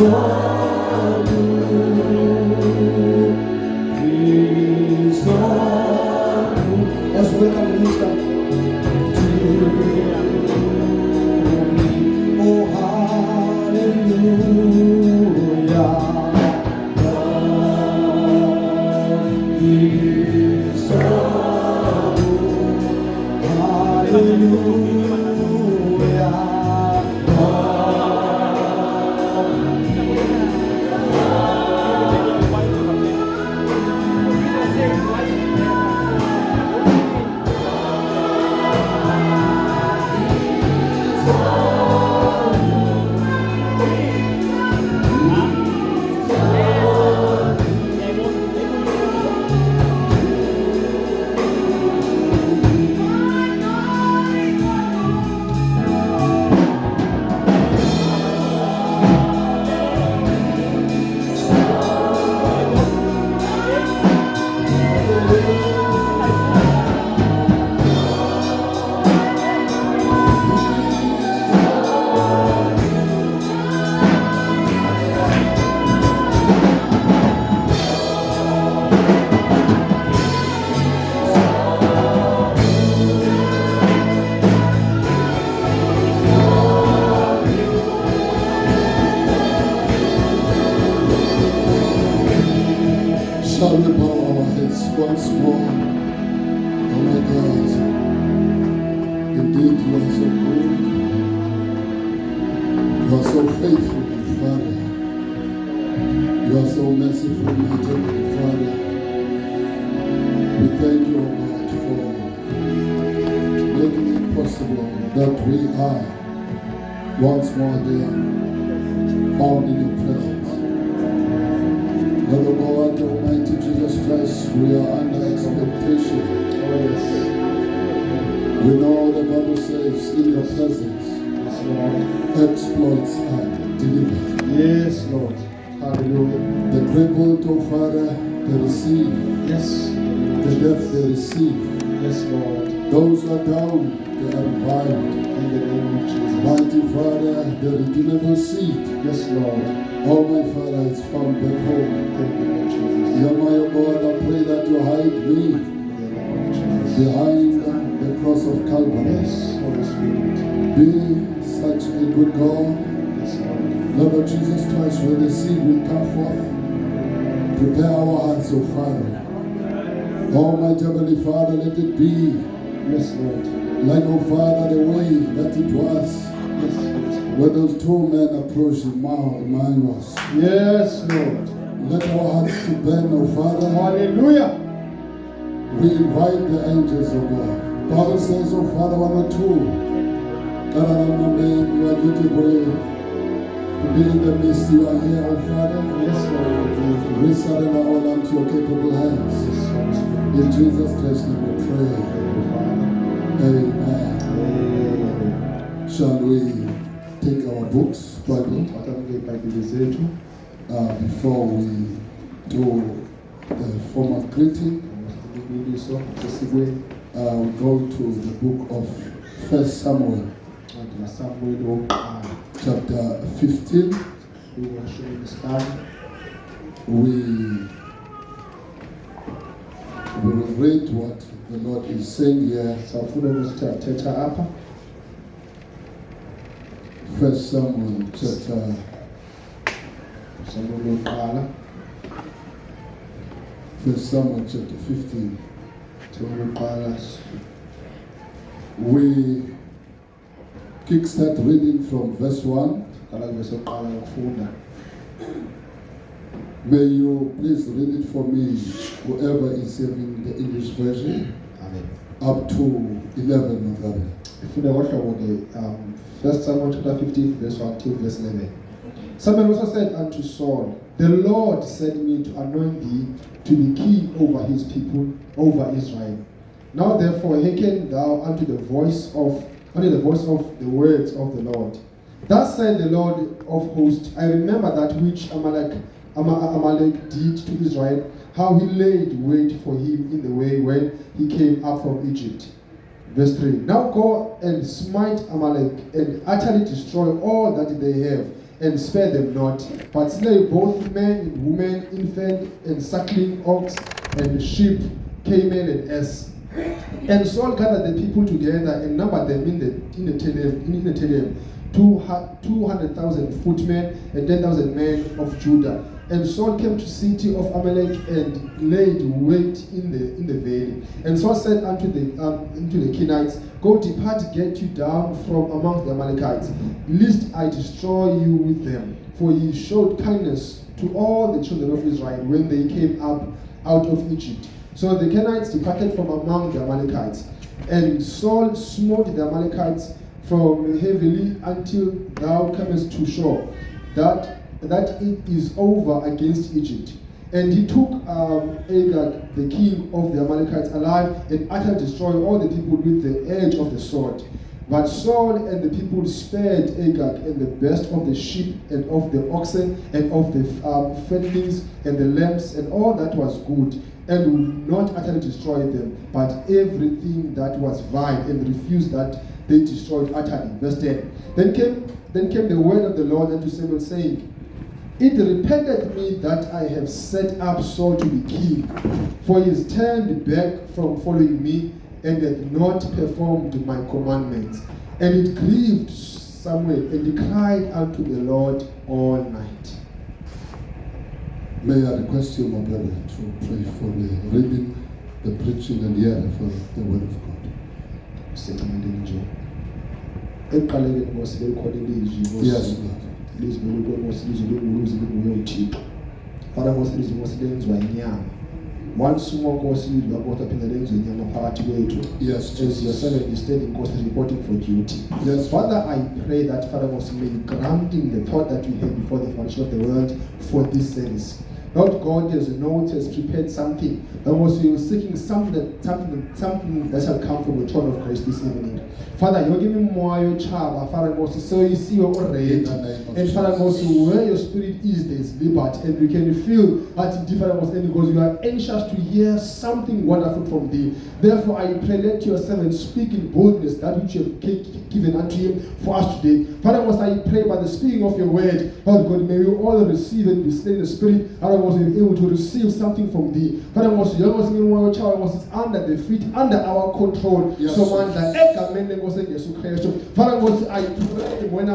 Let's welcome the minister. Oh, hallelujah. God is so good. Hallelujah. Shall we bow our heads once more? Oh my God, indeed you are so good. You are so faithful, Father. You are so merciful, my Heavenly Father. We thank you, oh God, for making it possible that we are once more there, found in your presence. Lord God, Almighty Jesus Christ, we are under expectation. Oh yes. We know the Bible says in your presence, yes, Lord, exploits are delivered. Yes, Lord. Hallelujah. The crippled, oh Father, they receive. Yes. The deaf, they receive. Yes, Lord. Those who are down, they are revived. In the name of Jesus. Mighty Father, the redeemable seed. Yes, Lord. Oh my Father, it's found back home. Thank you, Lord Jesus. Dear my God, I pray that you hide me behind the cross of Calvary. Yes, Holy Spirit. Be such a good God. Yes, Lord. Lord of Jesus Christ, when the seed will come forth, prepare our hearts, O Father. Oh my Heavenly Father, let it be. Yes, Lord. Like, oh Father, the way that it was. Yes, when those two men approached Emmanuel. Yes, Lord. Let our hearts to burn, oh Father. Hallelujah. We invite the angels of God. Bible says, oh Father, 1 or 2. God, I know name, you are beautiful. To be in the midst, you are here, oh Father. Yes, Lord. We surrender all unto your capable hands. In Jesus Christ's name we pray. Amen. Shall we take our books, Bible, before we do the formal greeting? We go to the book of 1 Samuel, chapter 15. We will read what the Lord is saying here. 1 Samuel chapter 15. We kickstart reading from verse 1. May you please read it for me, whoever is having the English version. Amen. Up to 11 of them. 1 Samuel chapter 15, verse 1 till verse 11. Samuel also said unto Saul, the Lord sent me to anoint thee to be king over his people, over Israel. Now therefore hearken thou unto the voice of the words of the Lord. Thus said the Lord of hosts, I remember that which Amalek did to Israel, how he laid wait for him in the way when he came up from Egypt. Verse 3. Now go and smite Amalek and utterly destroy all that they have, and spare them not, but slay both men and women, infant and suckling ox, and sheep, camel and ass. And Saul gathered the people together and numbered them in the Telem, 200,000 footmen and 10,000 men of Judah. And Saul came to the city of Amalek and laid wait in the valley. And Saul said unto the Kenites, Go, depart, get you down from among the Amalekites, lest I destroy you with them. For ye showed kindness to all the children of Israel when they came up out of Egypt. So the Kenites departed from among the Amalekites. And Saul smote the Amalekites from heavily until thou comest to shore, that it is over against Egypt. And he took Agag, the king of the Amalekites, alive, and utterly destroyed all the people with the edge of the sword. But Saul and the people spared Agag and the best of the sheep and of the oxen and of the fatlings and the lambs and all that was good, and would not utterly destroy them, but everything that was vile, and refused that they destroyed utterly. Verse 10. Then came the word of the Lord unto Samuel, saying, It repenteth me that I have set up Saul to be king, for he is turned back from following me, and hath not performed my commandments. And it grieved Samuel, and he cried unto the Lord all night. May I request you, my brother, to pray for the reading, the preaching, and hearing for the word of God. Yes, Lord. Once more, Nkosi, you are caught up in the lens with your party way too. Yes, as your Jesus. servant is standing, Nkosi, reporting for duty. Yes, Father, I pray that Father was made granting the thought that we had before the foundation of the world for this service. Lord God, as you know, has prepared something. That was you seeking something that shall come from the throne of grace this evening. Father, you give me more your child, Father God, so you see your already. And Father God, where your spirit is, there is liberty, and we can feel that different was because you are anxious to hear something wonderful from thee. Therefore, I pray, let your servant speak in boldness that which you have given unto him for us today. Father God, I pray by the speaking of your word, Lord God, may we all receive and be slain in the spirit. Father God, be able to receive something from thee. Father God, your child was under the feet, under our control. Yes, so man that Father God, I pray when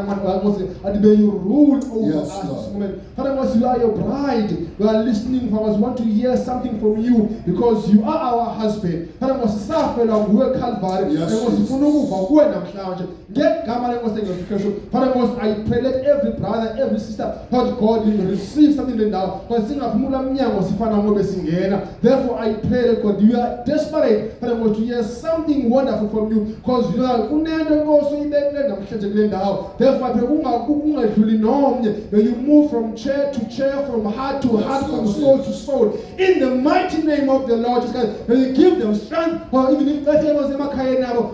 may you rule over Yes, us Lord. this moment. Father God, you are your bride. We are listening. Father God, want to hear something from you because you are our husband. Father God, safela nguwe Calvary. Yes, Sifuna ukuva kuwe namhlanje. Ngegama lenkosi ngesikristu. Father God, I pray let every brother, every sister, Lord God, you receive something now. Because singaphumula mnyango sifana ngobe singena. Therefore I pray that God, you are desperate, Father God, to hear something wonderful from you because you are unento nkosi ibekile namhlanje kule ndawo. Therefore I pray ungadluli nomnye. May you move from chair to chair, from heart to heart, from soul to soul. In the mighty name of the Lord Jesus Christ, may you give them strength, or even if they was emakhaya nabo,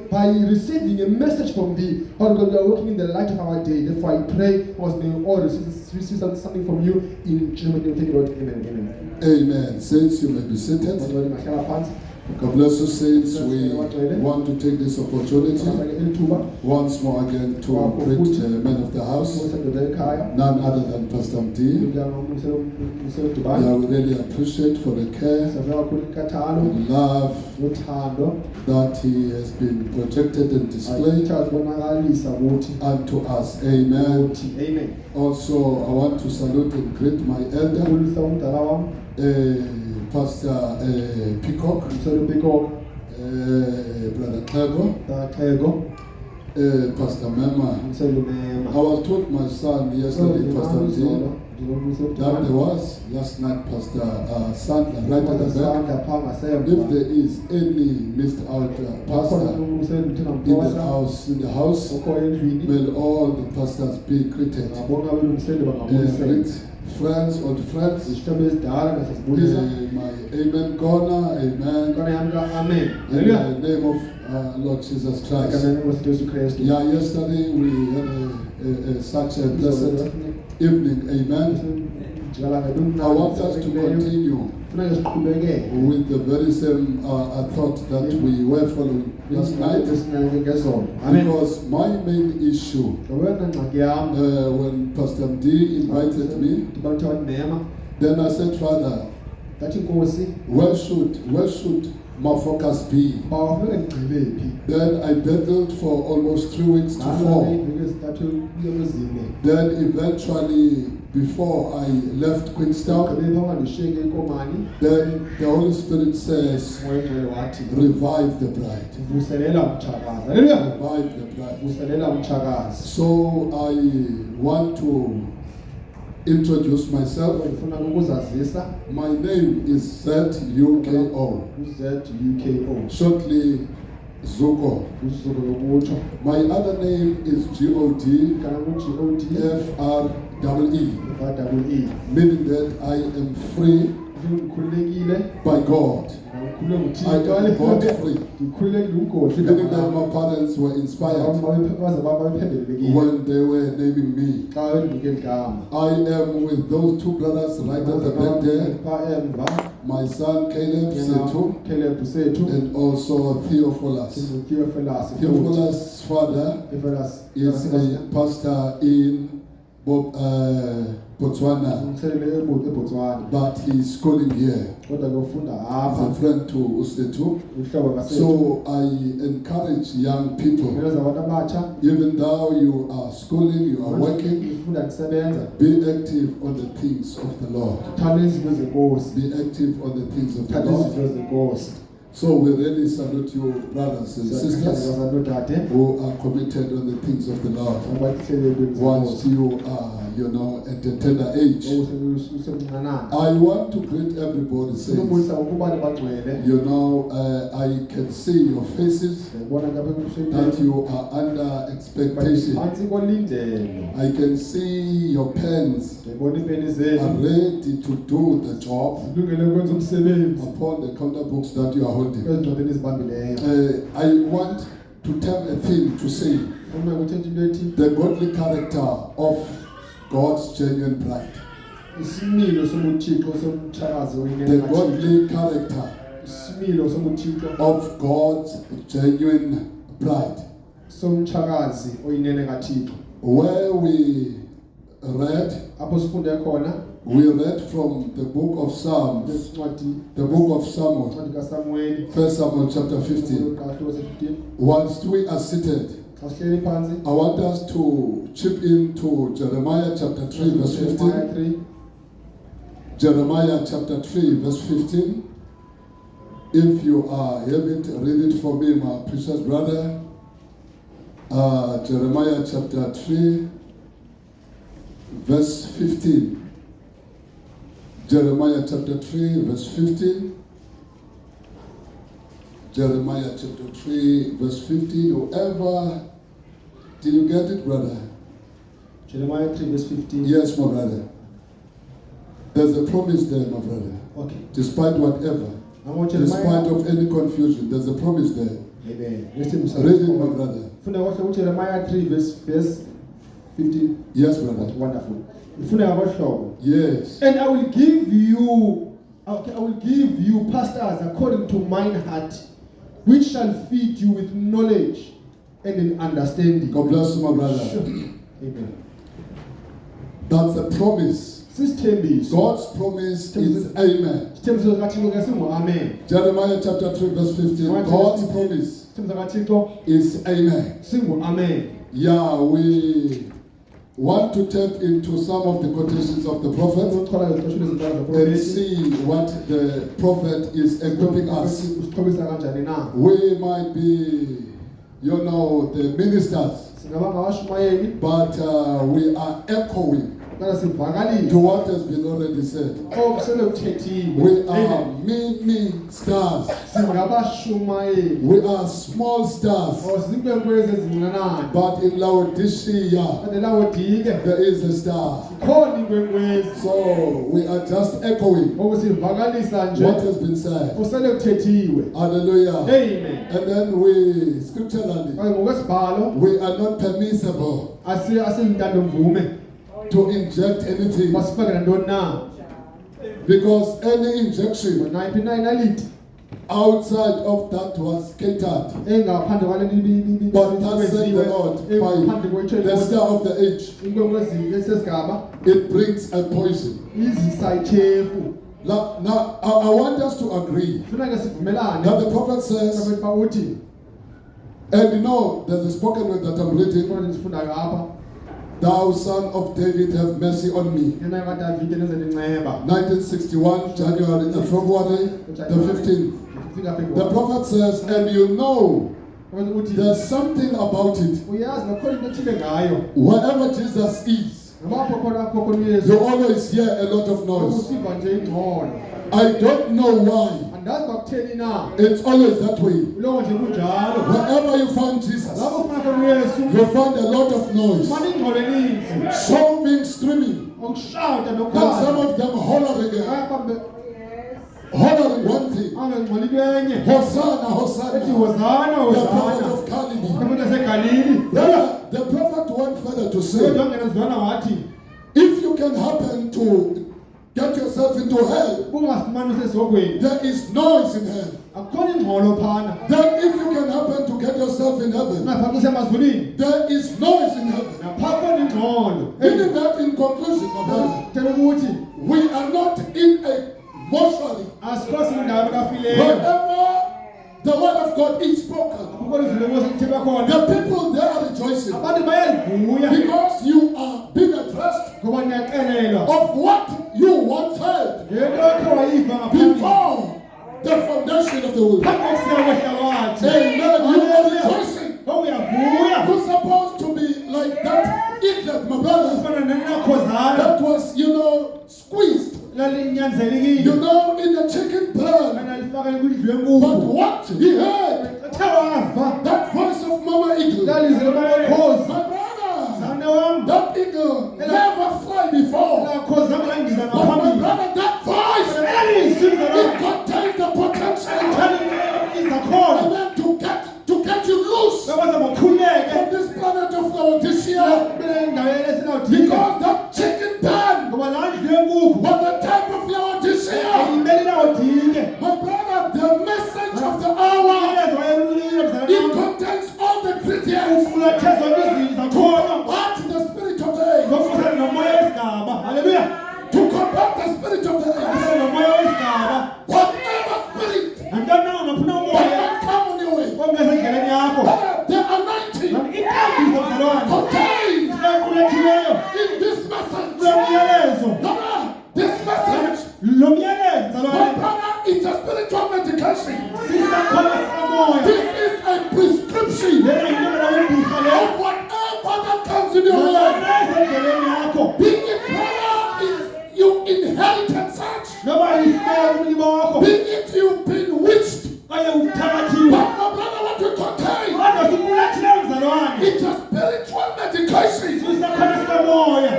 by receiving a message from thee. Lord God, we are working in the light of our day. Therefore I pray, because may we all receive something from you in Jesus' name. Thank you, Lord. Amen. Amen. Saints, you may be seated. God bless you, saints. We want to take this opportunity once more again to greet the men of the house, none other than Pastor D. Yeah, we really appreciate for the care and love that he has been projected and displayed unto us. Amen. Amen. Also, I want to salute and greet my elder, Pastor Peacock, Brother Clego, Pastor Mema. I was told my son yesterday, Pastor D, that there was last night, Pastor Sandler, right at the back. If there is any missed out pastor in the house, will all the pastors be greeted. Friends, old friends, my amen corner, amen. In the name of Lord Jesus Christ. Yeah, yesterday we had such a blessed evening, amen. I want us to continue with the very same thought that we were following last night. Because my main issue, when Pastor D invited me, then I said, Father, where should my focus be? Then I battled for almost 3 weeks to 4. Then eventually, before I left Queenstown, then the Holy Spirit says, revive the bride. Revive the bride. So I want to introduce myself. My name is Z-U-K-O. Shortly, Zuko. My other name is G-O-D F-R-E-E, meaning that I am free by God. I am God free. Meaning that my parents were inspired when they were naming me. I am with those two brothers right at the back there. My son Caleb Setu and also Theophilus. Theophilus' father is a pastor in Botswana, but he's schooling here. He's a friend to Ustetu. So I encourage young people, even though you are schooling, you are working, be active on the things of the Lord. Be active on the things of the Lord. So we really salute you, brothers and sisters, who are committed on the things of the Lord. Once you are, at the tender age, I want to greet everybody. I can see your faces that you are under expectation. I can see your pens are ready to do the job upon the counter books that you are holding. I want to tell a thing to say the godly character of God's genuine bride. The godly character of God's genuine bride. Where we read from the book of Psalms, the book of Samuel, 1 Samuel chapter 15. Once we are seated, I want us to chip into Jeremiah chapter 3 verse 15. Jeremiah chapter 3 verse 15. If you have it, read it for me, my precious brother. Jeremiah chapter 3 verse 15. Jeremiah chapter 3 verse 15. Jeremiah chapter 3 verse 15. Whoever, did you get it, brother? Jeremiah 3 verse 15. Yes, my brother. There's a promise there, my brother. Okay. Despite whatever, despite of any confusion, there's a promise there. Amen. Read it, my brother. Jeremiah 3 verse 15. Yes, brother. Wonderful. Yes. And I will give you pastors according to mine heart, which shall feed you with knowledge and in understanding. God bless you, my brother. Amen. That's a promise. God's promise is amen. Jeremiah chapter 3 verse 15. God's promise is amen. Yeah, we want to tap into some of the quotations of the prophet and see what the prophet is equipping us. We might be, the ministers, but we are echoing to what has been already said. We are many stars. We are small stars. But in Laodicea, there is a star. So we are just echoing what has been said. Hallelujah. Amen. And then we, scripturally, we are not permissible to inject anything. Masifake nantoni na. Because any injection Nayiphi na inaliti outside of that was catered. engaphandle kwale But thus said the Lord, by the star of the age, inkonkosini esesigaba it brings a poison. izisa ichefu. Now I want us to agree Funeka sivumelane that the prophet says, prophet bawuthi and you know, there's a spoken word that I'm reading, khona nisifundayo apha thou son of David, have mercy on me. yena kaDavide nezendinceba 1961, February the 15th. The prophet says, and you know, there's something about it. uyazi nakhona into ethile ngayo Wherever Jesus is, ngapho khona apho khona uyesu you always hear a lot of noise. usiva nje ingxolo I don't know why. andazi bakutheni na It's always that way. kulowo nje kunjalo Wherever you find Jesus, lapho ufuna khona uyesu you find a lot of noise. ufana ingxolo eninzi Shouting, screaming, ukushouta and nokukhala some of them hollering one thing. angengxoli kwenye Hosanna, ethi Hosanna. hosana The prophet hosana of Galilee. umuntu wasegalili The prophet went further to kodwa say, ungenazwana wathi if you can happen to get yourself into hell, ungafumani usesogweni there is noise in hell. akukhona ingxolo phana Then if you can happen to get yourself in heaven, ungaphakathi usemazulwini there is noise in heaven. napha khona ingxolo Meaning that in conclusion, my brother, tela ukuthi we are not in a mortuary. asikho sindawo kafileyo Wherever the word of God is spoken, akukho izulu enkosi khona the people there are rejoicing abantu bayalivuya because you are being addressed ngoba niyaxelelwa of what you once heard ngento ekhe wayiva ngaphambili before the foundation of the world. phambi kokuseka kwehlabathi Amen. You are rejoicing. uyavuya You're supposed to be like that idiot, my brother, ufana nenakhozana that was, squeezed, lalinyanzelekile in the chicken pen. analifaka ekudliwe But enkukhu what he heard, ethe wava that voice of Mama Eagle, my lalizwe lamakhozi brother, zane wam that eagle never fly before. lakhozana landiza But my ngaphambili brother, that voice, lalisiza it contains the potential, izakhono amen, to get you loose bakwazi bakhuleke from this planet of Laodicea. endaweni esinawudinga Because that chicken pen ngoba laa ndlu yenkukhu was the type of Laodicea. imeli nawudinge My brother, the message of the hour, umyalezo wayelulile it mzalana contains all the ingredients. ufulathe zonke izinto zakhono What the spirit of the age, zokuhlala nomoya wesigaba haleluya to combat the spirit of the age. uhlala nomoya wesigaba Whatever spirit nantoni na ungaphuna that umoya might come on your way, ongeza endleleni yakho the anointing intambizo mzalwane contained equlethileyo in this message. kulo myalezo Brother, this message, lo myalezo my mzalwane brother, it's a spiritual medication. sisakhono sikamoya This is a prescription lena yinto wembirha leyo of whatever that comes in your way. naleza endleleni yakho Be it prayer, if you inherited such, noba yifeyo umlimi wakho be it you've been witched. oye uthabathiwe But my brother, what we contain, kodwa sikulathileyo mzalwane it's a spiritual medication. sisakhono sikamoya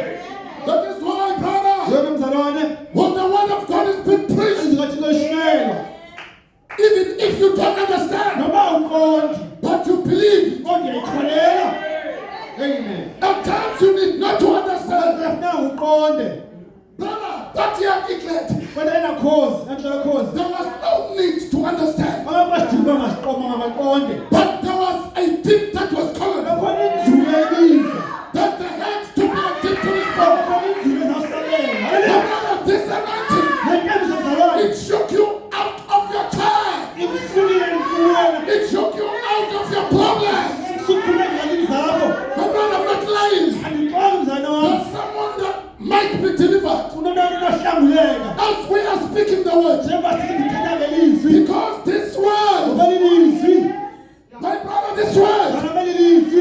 That is why, brother, yona mzalwane when the word of God is being preached, ezingathi kweshinelwa even if you don't understand, noba uqondi but you believe, kodwa uyayikholela amen at times you need not to understand. afuna uqonde Brother, that young eaglet, kodwa enakhozi namhlakhozi there was no need to understand. ababadinga masiqoma ngabaqonde But there was a deep that was calling akhona inzulu ebiza that they had to be a deep to this bone. akhona inzulu ezasalela My haleluya brother, this anointing, nenkambiso mzalwane it shook you out of your chair. ikufunile kuwena It shook you out of your problems. ikusukhuleka ngalini zakho My brother, I'm not lying. andixoki mzalwane wami There's someone that might be delivered unontwana unohlambuleka as we are speaking the word. njengoba sithi ndithetha ngelizwi Because this word, ngoba lilizwi my brother, this word, zalama lilizwi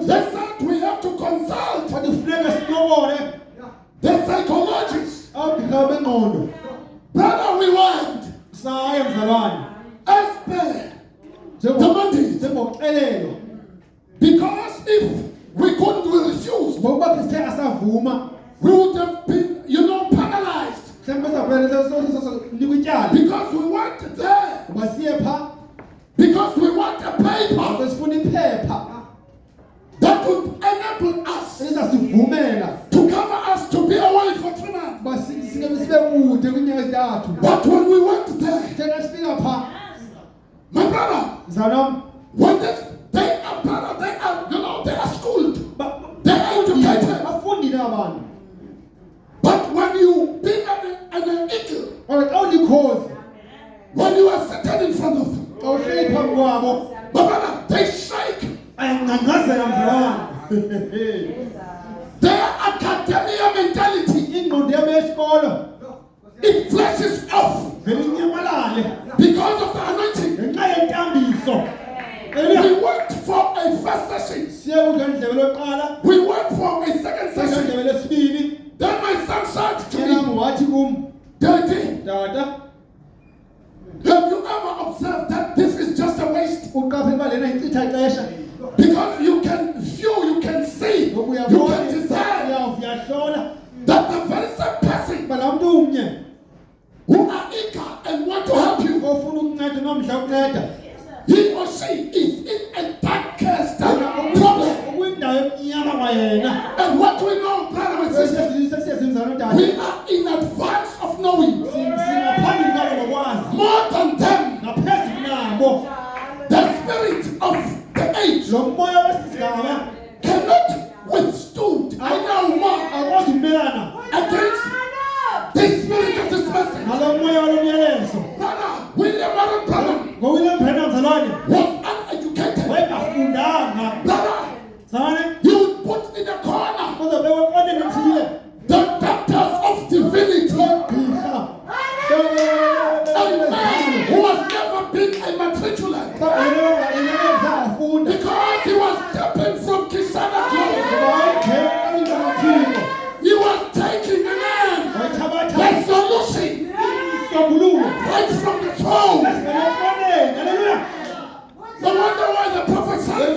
They said we have to consult the psychologists. Brother, we went. Because if we couldn't, we refused. We would have been, penalized. Because we went there. Because we want a paper that would enable us to cover us to be away for 3 months. But when we went there, my brother, when they are schooled, they are educated. But when you be an eagle, when you are sitting in front of them, my brother, they shake. Their academia mentality, it flashes off because of the anointing. We went for a first session. We went for a second session. Then my son said to me, Daddy, have you ever observed that this is just a waste? Because you can view, you can see, you can discern that the very same person who are eager and want to help you, he or she is in a darkest problem. And what we know, brother and sister, we are in advance of knowing more than them. The spirit of the age cannot withstood. I know more against the spirit of this person. Brother, William Branham was uneducated. Brother, you would put in a corner the doctors of divinity. A man who has never been a matriculant. Because he was taken from Kisana glory. He was taking a man the solution right from the throne. No wonder why the prophet said,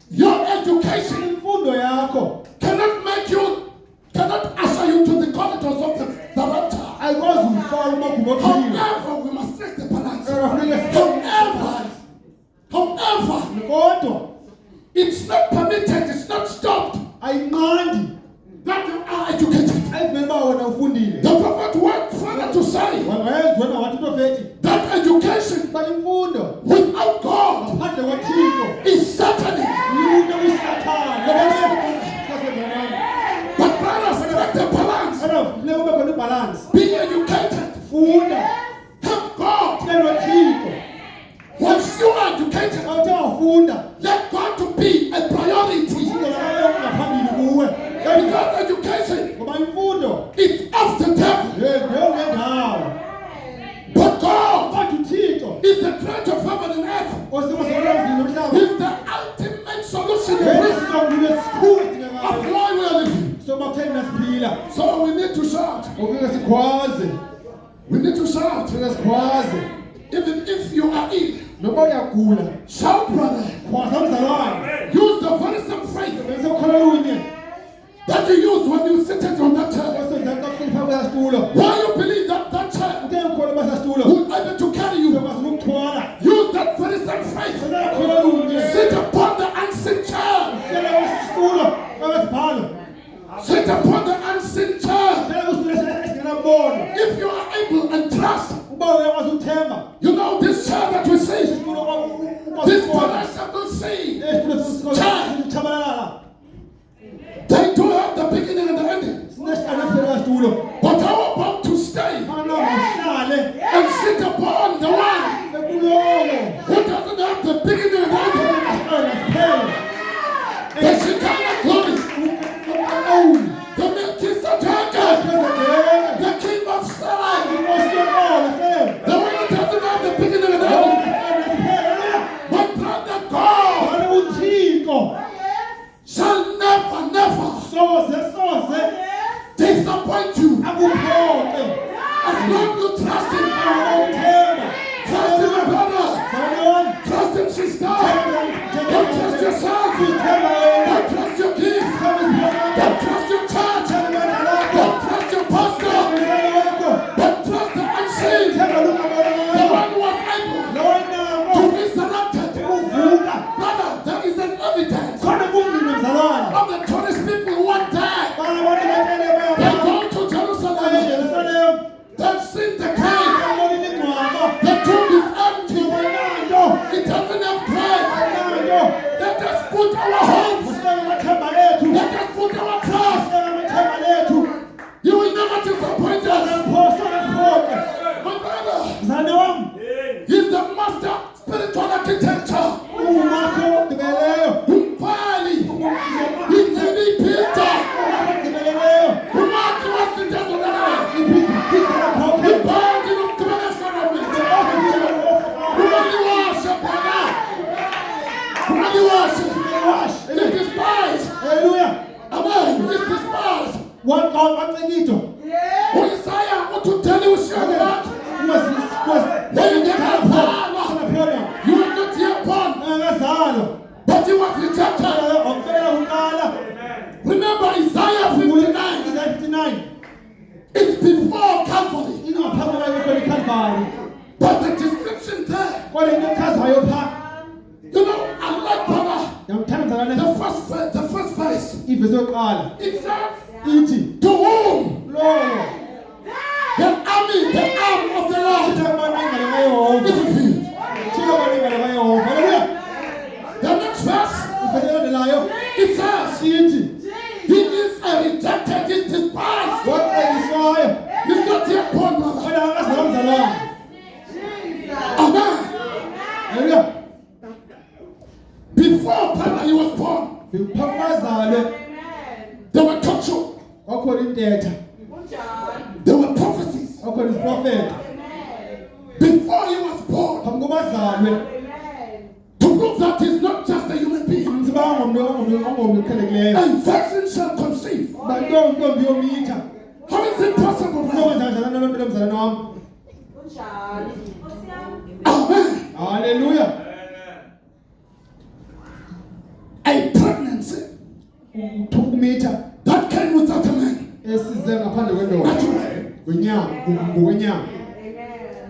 your education cannot usher you to the corridors of the rapture. However, we must take the balance. However, it's not permitted, it's not stopped that you are educated. The prophet went further to say that education without God is satanic. But brothers, take the balance. Be educated. Have God. Once you are educated, let God to be a priority. Because education is of the devil. But God is the creator of heaven and earth. He's the ultimate solution of why we are living. So we need to shout. We need to shout. Even if you are ill, shout, brother. Use the very same faith that you use when you sit on that chair. Why you believe that chair will be able to carry you? Use that very same faith. Sit upon the unseen chair. Sit upon the unseen chair. If you are able and trust, this chair that we see, this perishable seed chair, they do have the beginning and the ending. But how about to stay and sit upon the one who doesn't have the beginning and the ending? The Shekinah glory, the Melchizedek, the King of Salem, the one who doesn't have Lord, you trust him. Trust him, my brother. Trust him, sister. Don't trust yourself. Don't trust your gift. Don't trust your church. Don't trust your pastor. But trust the unseen. The one who was able to resurrect it. Brother, there is an evidence of the Jewish people who are dead. They go to Jerusalem. They've seen the cave. The tomb is empty. It doesn't have grave. Let us put our hopes. Let us put our trust. You will never disappoint us. My brother, he's the master spiritual architecture. Umbali, Injili Peter, Umaki wasitazonana, Ibandi nokumelesa nobiti, Umaliwasha Bwana, Umaliwasha, it is despised. Amen, it is despised. What God wants to do? Isaiah, what to tell you, Shabbat? When you get a power, you are not yet born, but you have rejected. Remember Isaiah 59. It's before Calvary. But the description there, you know, I like brother. The first verse. It says, to whom? The army, the arm of the Lord is revealed. The next verse, it says, he is a rejected, he is despised. He's not yet born, brother. Amen. Before brother, he was born, there were talk shows. There were prophecies. Before he was born, to prove that he's not just a human being. And virgin shall conceive. How is it possible? Amen. Hallelujah. A pregnancy that came without a man.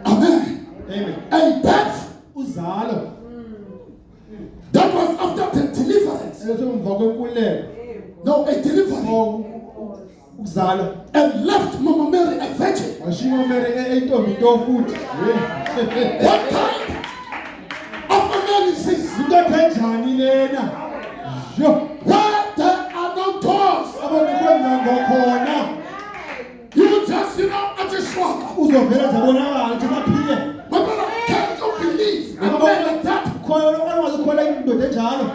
Amen. A birth that was after the deliverance. No, a deliverance. And left Mama Mary a virgin. What kind of a man is this? Where there are no doors. You just, at a shock. My brother, can you believe a man like that?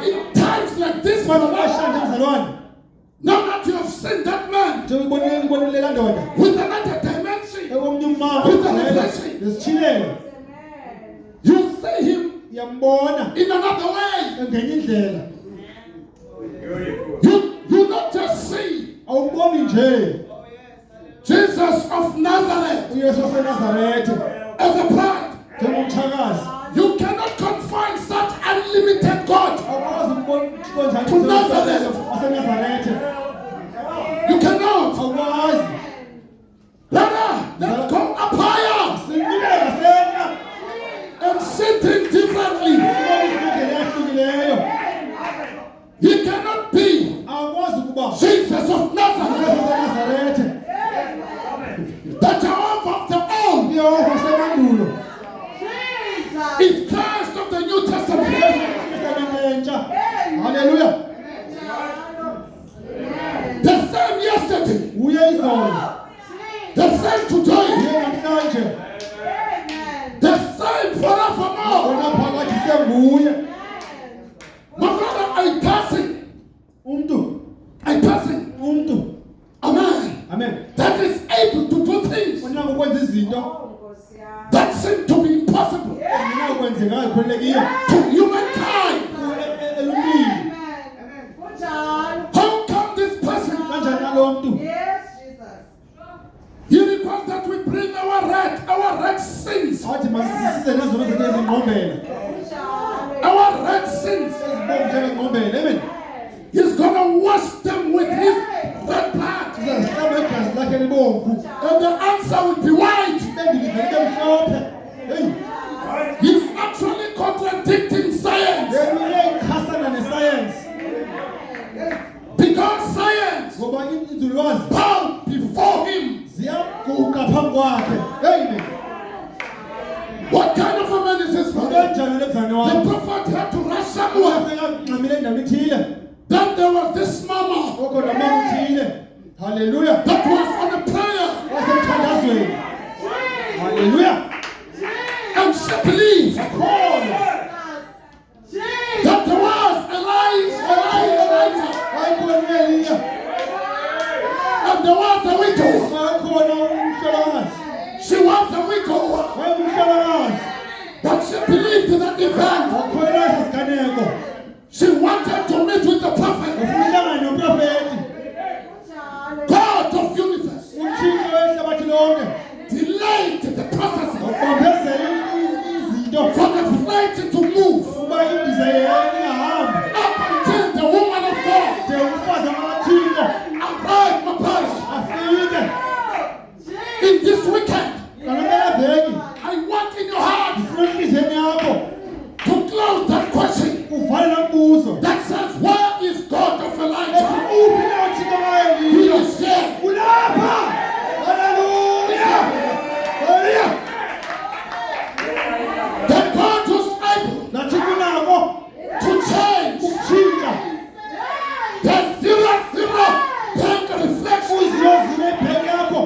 In times like this, my brother, now that you have seen that man with another dimension, with a revelation, you see him in another way. You not just see Jesus of Nazareth as a bride. You cannot confine such unlimited God to Nazareth. You cannot. Brother, let's go up higher and sitting differently. He cannot be Jesus of Nazareth. The Jehovah of the old is Christ of the New Testament. Hallelujah. The same yesterday, the same today, the same forevermore. My brother, a person. Amen. That is able to do things that seem to be impossible to humankind. How come this person? Yes, Jesus. He requires that we bring our red sins. athi masisise nezona zinto ezingqombene Our red sins. ezibomvu njengengqombene. Amen. He's gonna wash them with his red blood. Uzazihlamba igazi lakhe libomvu. And the answer will be white. Bendilive libe mhlophe. Hey. He's actually contradicting science. Yena uyayixhasana nescience. Because science Ngoba inzululwazi bowed before him. ziyaguqa phambi kwakhe. Amen. What kind of a man is this man? Kanjani le mzane The wami? prophet had to rush somewhere. Ufika nqamile endaweni ethile. Then there was this mama Koko namama uthile. Hallelujah. that was on a prayer. Wasemthandazweni. Hallelujah. And she believed Khona. that there was Elijah. Wayikhona Eliya. And there was a widow. Wayekhona umhlolokazi. She was a widow. Wayengumhlolokazi. But she believed in that event. Wakholelwa isiganeko. She wanted to meet with the prophet, Ufuna uhlangana nomprofeti. God of universe. Uthixo wehlabathi lonke. Delayed the prophecy Wabambezela izinto. for the flight to move Uba indiza ingahambi. up until the woman of God De umfazi wamathixo arrived, my brother. afike. In this weekend, Ngalampela veki. I want in your heart Ufuna enhliziyweni yakho. to close that question Uvale lo mbuzo. that says, where is God of Elijah? Uphi na uthixo He kaEliya? is here. Ulapha. Hallelujah. Hallelujah. That God was able Nathi kunako to change ukutshintsha. the 0 bank reflection Uziyozile ibhenki yakho.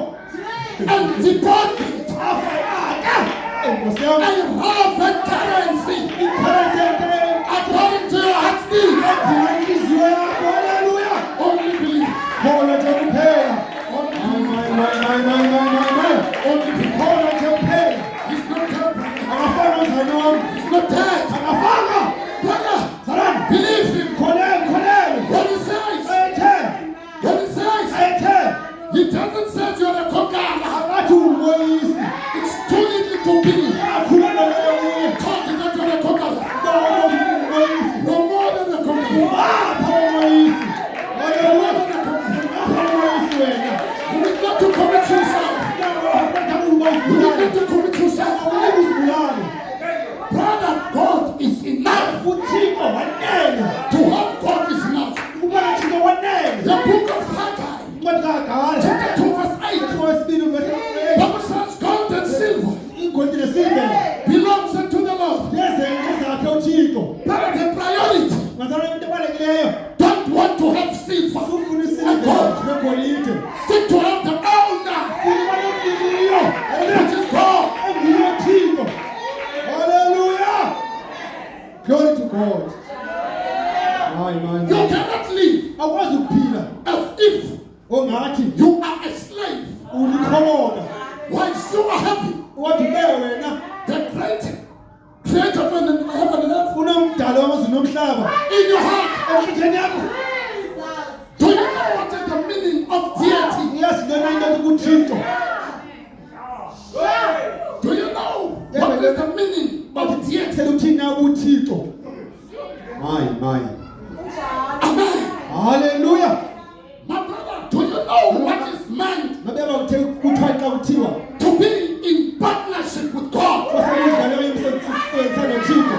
and deposit Afaka. Enkosi a yami. relevant currency Ikharensi yakhe. according to your heart's need. Edinga inhliziyo yakho. Hallelujah. Only believe. Khona nje kuphela. Only Hayi, believe. hayi. Only believe. Khona nje kuphela. He's not temporary. Akafana mzane wami. He's not dead. Akafanga. Brother, Salani. believe him. Khonele. When he says, he doesn't say you're a conqueror. Akathi ungoyisi. It's too little to be. Akhuluma naye kuye. God is not a conqueror. Ubaba ungoyisi. No more than a conqueror. Ubapha ungoyisi. No more Hallelujah. than a conqueror. Ubapha ungoyisi wena. You need not to commit suicide. You need not to commit suicide. Brother, God is enough. Uthixo wanele. To have God is enough. Ubona Thixo wanele. The book of Haggai, Incwadi kaHagari. chapter 2, verse 8. Wesibili verse 8. Bible says gold and silver Igolide nesiliva belongs unto the Lord. lezenzo zakhe uThixo. But the priority, Ngazana into ebalulekileyo. don't want to have silver. Ufuna isiliva negolide. Seek to have the owner, Ufuna imali which is God. enguye uThixo. Hallelujah. Glory to God. Hayi man. You cannot live Awukwazi ukuphila as if ongathi you are a slave ulikholoka. whilst you are happy. Wathi wena The great creator of heaven and earth unomdala wamazulu nomhlaba in your heart. enhliziyweni yakho. Do you know what is the meaning of deity? Uyazi lona into kuThixo. Do you know what is the meaning of deity? Thela uthina kuThixo. Hayi. Amen. Hallelujah. My brother, do you know what is meant Ngabe bakuthe kuthiwa xa kuthiwa to be in partnership with God? kwasemidlalo yemsebenzisa noThixo.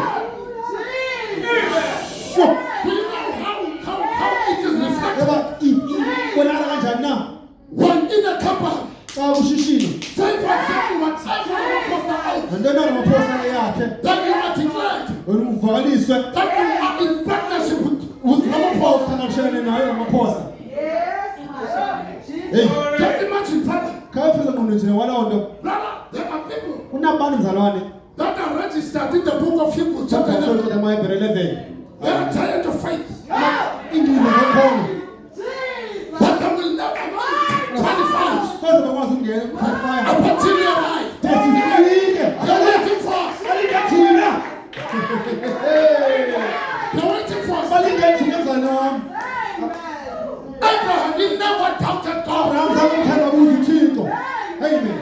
Do you know how it is reflected? Yaba ibonakala kanjani na? When in a company, Xa ushishino. say for example, whatever you post out, Nantoni amaphosa yakhe. then you are declared Wena uvakaliswe. that you are in partnership with Ramaphosa. Uqhagamshelane nayo amaphosa. Hey, Just imagine, brother. khawufika ngqondo nje walawo nto. Brother, there are people Kunabantu mzalwane. that are registered in the book of Hebrews, chapter Chapter 11. 12 Bible 11. They are tired of faith, Indumo zekhono. but they will never qualify Kwaze bakwazi ukungena ku-qualify. until you arrive. Desifike. They're waiting for us. Balinde thina. They're waiting for us. Balinde thina mzane wami. Abraham, he never doubted God. Abraham zange umthanda ubuza uThixo. Amen.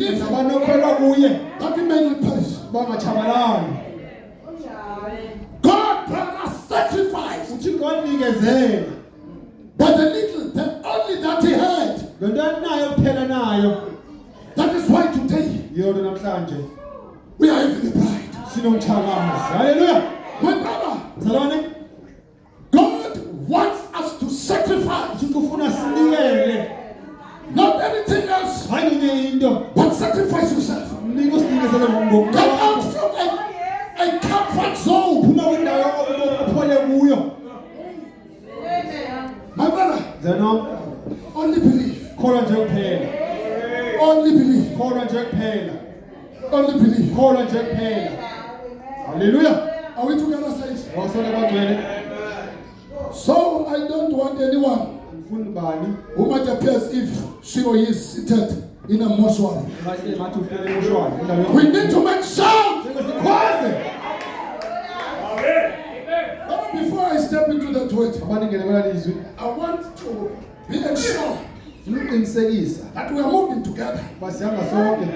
believe nabanokholwa kuye that we may not perish. bangatshabalali. God brought us sacrifice. uThixo wanikezela But the little, the only that he had. le nto anayo kuphela nayo. That is why today Yiyo nto namhlanje we are having a bride. sinomtshakazi. Haleluya. My brother, Mzalwane, God wants us to sacrifice. uThixo ufuna sinikele, Not anything else, hayi ngenye into. but sacrifice yourself. Mnika usinikezele ngomntu. Get out from a comfort zone. Phuma kwindawo ophole kuyo. My brother, Zeno, only believe. kholwa nje kuphela. Only believe. Kholwa nje kuphela. Only believe. Kholwa nje kuphela. Haleluya. Are we together, saints? Wasole bagcwele. So I don't want anyone Ufuna bani? who might appear as if she or he is seated in a mortuary. Bahle bathi ufele emoshwani. Indawo We need to make sure. sikwazi. But before I step into that word, Abaningene kwela lizwi. I want to be sure Ukuqinisekisa that we are moving together. basihamba sonke.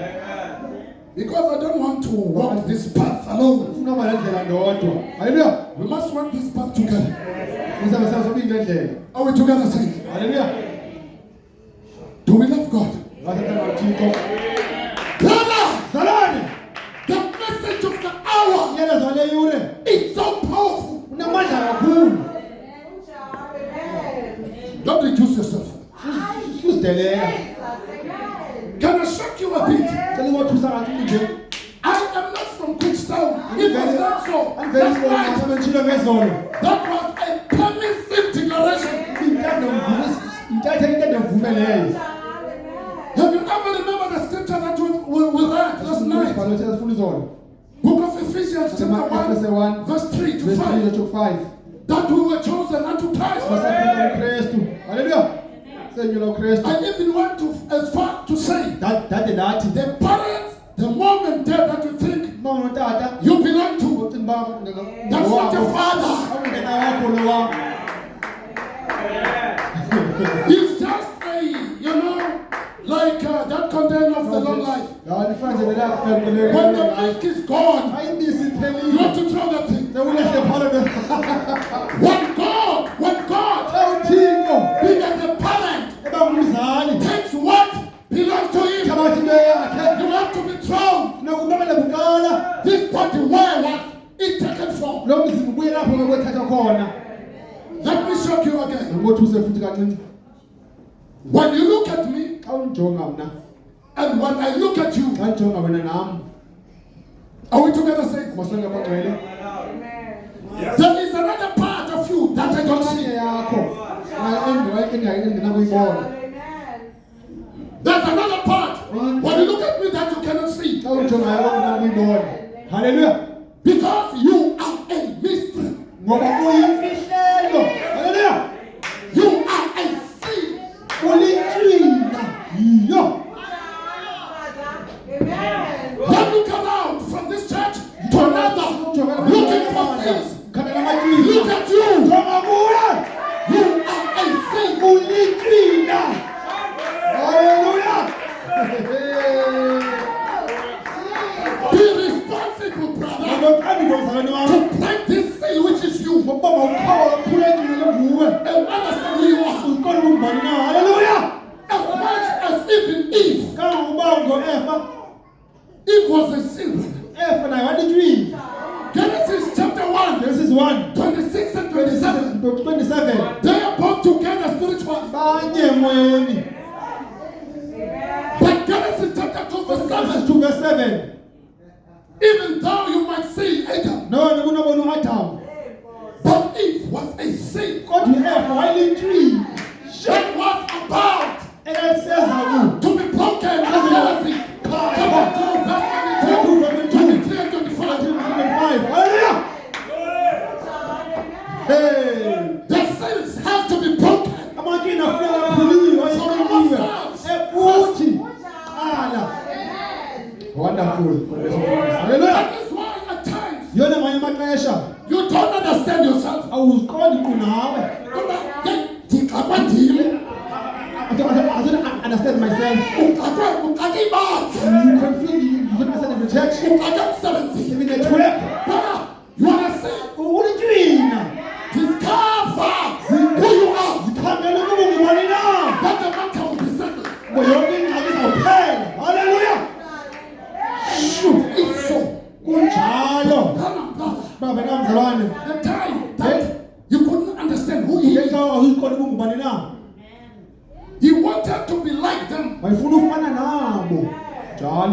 Because I don't want to walk this path alone. Ufuna ukuba nendlela ndodwa. Haleluya. We must walk this path together. Sizaba sobili ngendlela. Are we together, saints? Haleluya. Do we love God? Bathanda uThixo. Brother, Salani. the message of the hour Iyelezwa le yure. is so powerful. Unamandla kakhulu. Don't reduce yourself. Usidelela. Can I shock you a bit? Cela ukuthusa kakhulu nje. I am not from Queenstown. If I said so, I'm very that's sorry. right. Ngitshilo ngezolo. That was a permissive declaration. Intatha into emvumeleyo. Have you ever remembered the scripture that we read last night? Ibhalo sifuna izolo. Book of Ephesians chapter 1, verse 3 to 5. 5. That we were chosen unto Christ. Basaphila uKristu. Haleluya. Senyula uKristu. I even want to as far to say Dade nathi the parents, the mom and dad that you think mama notata you belong to, ucinga uba that's not your father. awungena wakho lo wakho. He's just a, like that container of the long life. La nifanje la When the milk is gone, ayibisi you iphelile. have to throw that thing. Sewulahle phalo lo. When God, uThixo being as a parent, ebangumzali takes what belongs to him, thabathi into yakhe you have to be thrown. nokumele buqala This body where was it taken from? lo mzimba ubuye lapho bekwethatha khona. Let me shock you again. Ngothuse futhi kancinci. When you look at me, Xa undijonga mna, and when I look at you, xa ndijonga wena nam, are we together, saints? masonke bagcwele. There is another part of you that I don't Inxenye see. yakho endinakuyibona. There's another part. When you look at me that you cannot see. Xa undijonga yakho endinakuyibona. Haleluya. Because you are a mystery. Ngoba uyimfihlelo. Haleluya. You are a seed. Ulitshina. Yiyo. Don't look around from this church to another looking for things. Khangela amajini. Look at you. Jonga kuwe. You are a seed. Ulitshina. Haleluya. Be responsible, brother, Ngoqani ngomzalwane wami. to plant this seed which is you. Ngokubamba uphawu kakhulu endlini nguwe. And understand who you are. Uqonda ukumbani na. Haleluya. As much as even Eve, Kangokuba ngo-Efa. Eve was a seed. Efa naye walitshina. Genesis chapter 1, Genesis 1. 26 and 27. 27. They are both together spiritually. Banye emoyeni. But Genesis chapter 2 verse 7, 2 verse 7. even though you might see Adam, No, kunobona uAdamu. but Eve was a seed Kodwa uEfa wayilitshina. that was about Elaliseza to be broken as jealousy. Chapter 2 verse 22, 23 and 25. 25. Hallelujah. Hey. The seeds have to be broken. Amakini afika kakhulu ayishoniwe. Efuthi. Ala. Wonderful. Hallelujah. That is why at times Yona manye amaxesha you don't understand yourself. awuziqondi kunawe. I I don't understand myself. church. Even the 12. You wanna see? Discover who you are. That the matter will be settled. Hallelujah. Shoot, it's so. Kunjalo. Brother, the time that you couldn't understand who he is. He wanted to be like them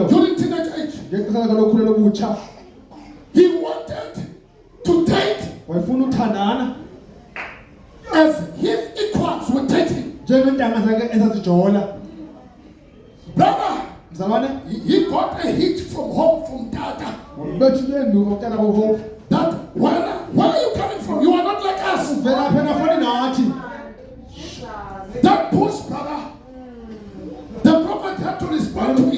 during teenage age. He wanted to date as his equals were dating. Brother, he got a hit from home from Tata. That where are you coming from? You are not like us. That push, brother. The prophet had to respond to it.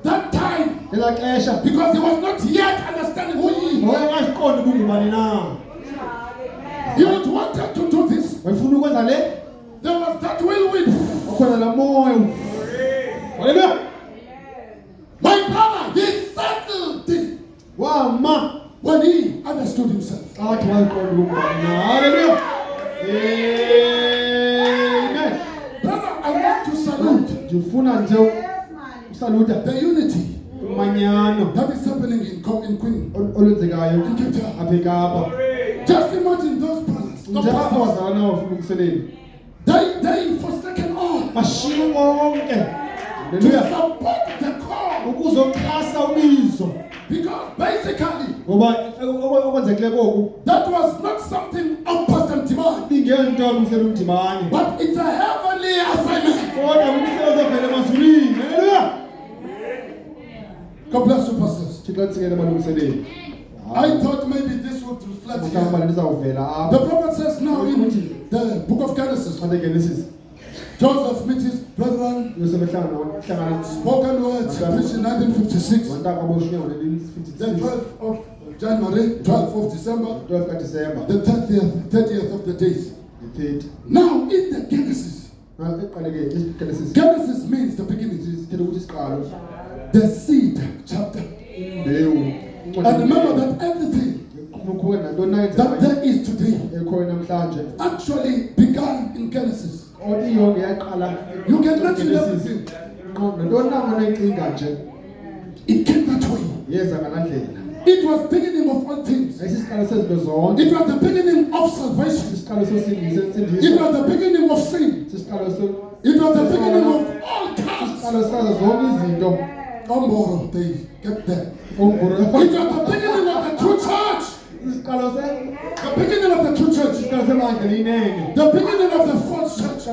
That time, because he was not yet understanding who he is. He was wanted to do this. There was that whirlwind. My brother, he settled it when he understood himself. Hallelujah. Amen. Brother, I want to salute the unity that is happening in Queen. Just imagine those brothers. They forsaken all to support the cause. Because basically, that was not something of personal demand, but it's a heavenly assignment. God bless you, pastors. I thought maybe this would reflect here. The prophet says now in the book of Genesis, Joseph met his brethren, spoken words, preached in 1956, the 12th of January, 12th of December, the 30th of the days. Now in the Genesis, Genesis means the beginning, the seed chapter. And remember that everything that there is today actually began in Genesis. You can mention everything. It came that way. It was beginning of all things. It was the beginning of salvation. It was the beginning of sin. It was the beginning of all kinds. They get there. It was the beginning of the true church. The beginning of the true church. The beginning of the false church. It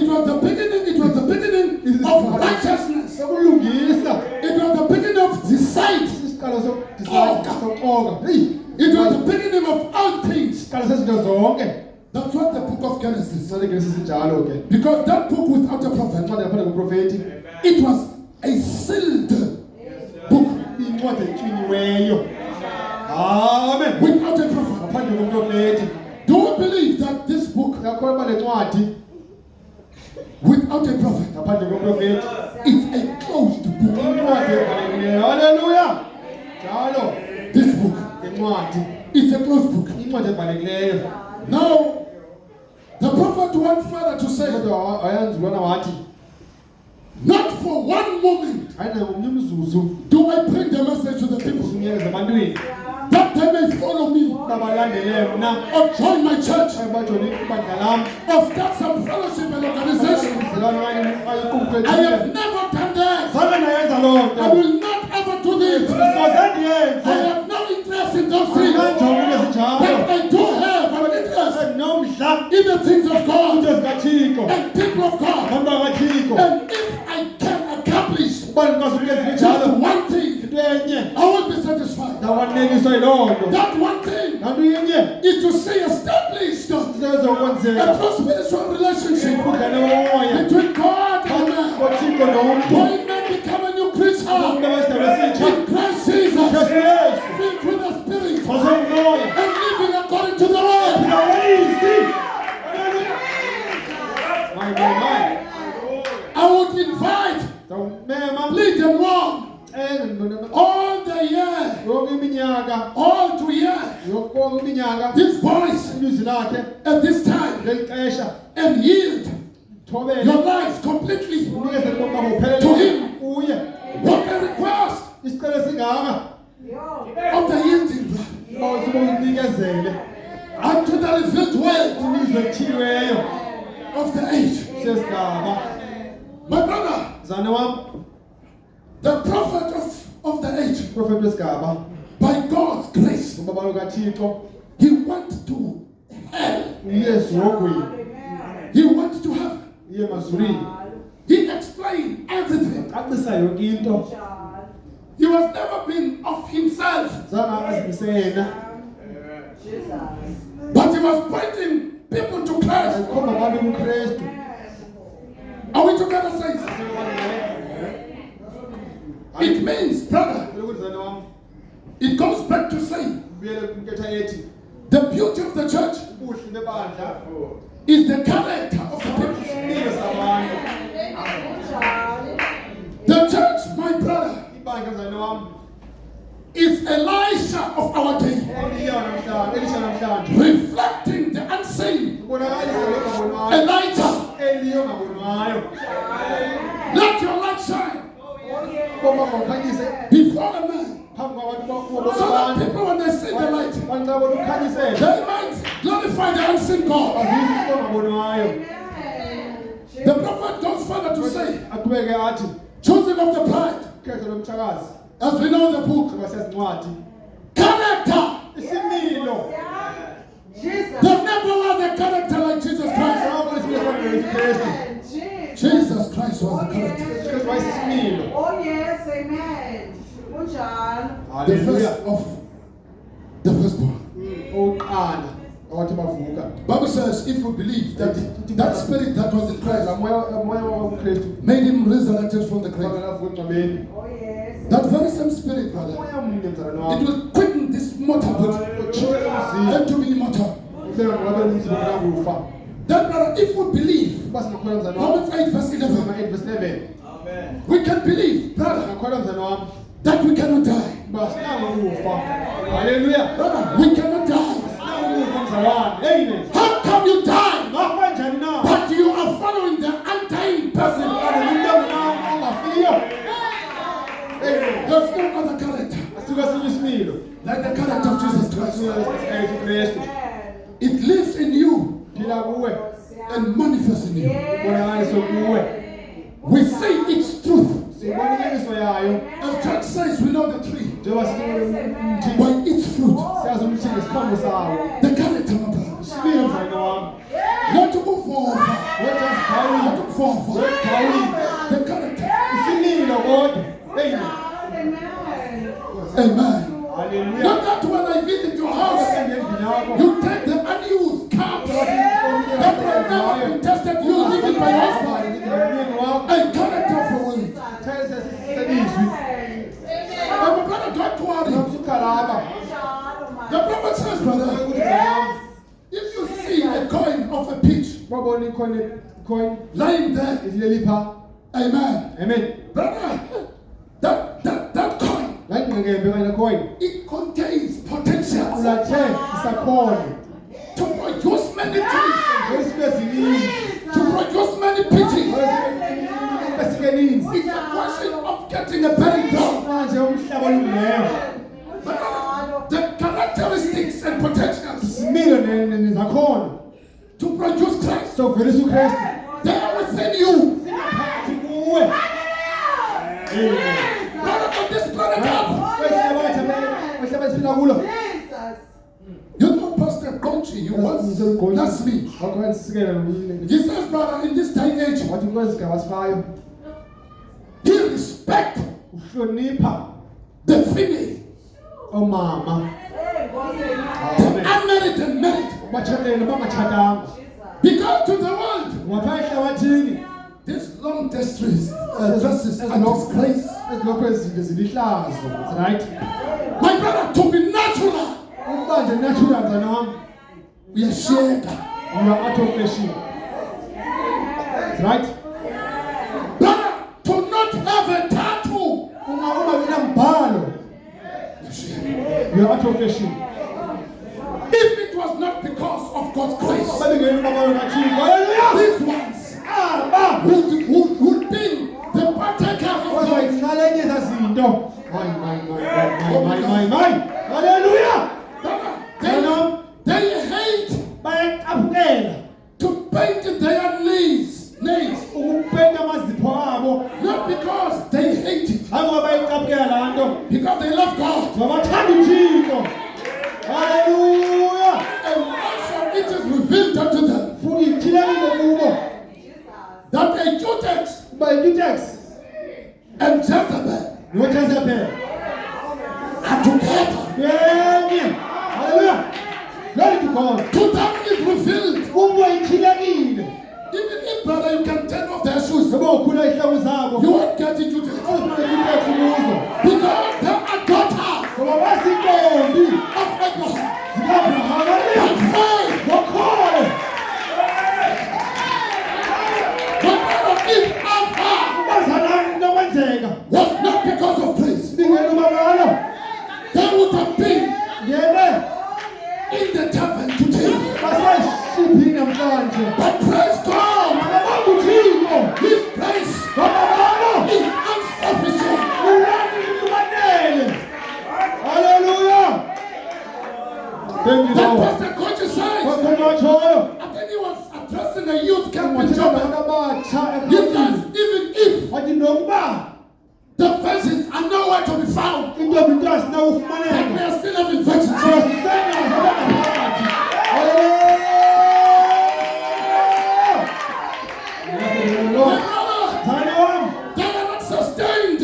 was the beginning of righteousness. It was the beginning of deceit. It was the beginning of all things. That's what the book of Genesis is. Because that book without a prophet, it was a sealed book. Amen. Without a prophet. Do you believe that this book without a prophet is a closed book? Hallelujah. This book is a closed book. Now, the prophet went further to say, not for one moment do I bring the message to the people that they may follow me or join my church or start some fellowship and organization. I have never done that. I will not ever do this. I have no interest in those things. But I do have an interest in the things of God and people of God. And if I can accomplish just one thing, I will be satisfied. That one thing is to see established a close spiritual relationship between God and man. When men become a new creature in Christ Jesus, filled with the Spirit and living according to the word. I would invite, plead and warn all to hear his voice at this time and yield your lives completely to him. What a request of the yielding blood unto the revealed word of the age. My brother, the prophet of the age, by God's grace, he went to hell. He went to heaven. He explained everything. He was never been of himself, but he was pointing people to Christ. Are we together, saints? It means, brother, it goes back to say the beauty of the church is the character of the people. The church, my brother, is Elisha of our day, reflecting the unseen Elijah. Let your light shine before a man, so that people, when they see the light, they might glorify the unseen God. The prophet goes further to say, choosing of the bride, as we know the book, character. There never was a character like Jesus Christ. Jesus Christ was a character. Oh yes, amen. The first of the firstborn. Bible says, if we believe that that spirit that was in Christ made him resurrected from the grave, Oh yes. that very same spirit, brother, it will quicken this mortal body and to be immortal. That, brother, if we believe, Romans 8 verse 11, we can believe, brother, that we cannot die. Hallelujah. Brother, we cannot die. How come you die? But you are following the undying person. There's no other character like the character of Jesus Christ. It lives in you and manifests in you. We say its truth. As John says, we know the tree by its fruit. The character of God. Not to go forward. Not to forward. The character. Amen. Not that when I visit your house, you take the unused cups that have never been tested, you leave it by husband. A character for women. My brother, don't worry. The prophet says, brother, if you see a coin of a peach lying there, amen. Brother, that coin, it contains potential to produce many trees, to produce many peaches. It's a question of getting a better ground. But the characteristics and potentials to produce Christ, they are within you. Brother, on this planet Earth, you know Pastor Conchi, you once asked me. He says, brother, in this day and age, he respect the female, the unmarried and married. Because to the world, this long dresses and disgrace. My brother, to be natural, we are shared. Right? Brother, to not have a tattoo, The art of fishing. If it was not because of God's grace, Hallelujah. these ones would be the partaker of God. Hallelujah. They hate to paint their nails. Not because they hate it, because they love God. Hallelujah. And also it is revealed unto them that a Judex and Jezebel are together. Hallelujah. Glory to God. To them is revealed. Even if, brother, you can take off their shoes, you won't get it Judex. Because they are daughters of Abraham. By faith, the God of Eve Alpha was not because of grace. They would have been in the tavern today. But praise God, His grace is insufficient. Hallelujah. Thank you, That Lord. Pastor Coach says, I think he was addressing a youth camp in Japan. He says, even if the persons are nowhere to be found, but we are still having virgins. They are not sustained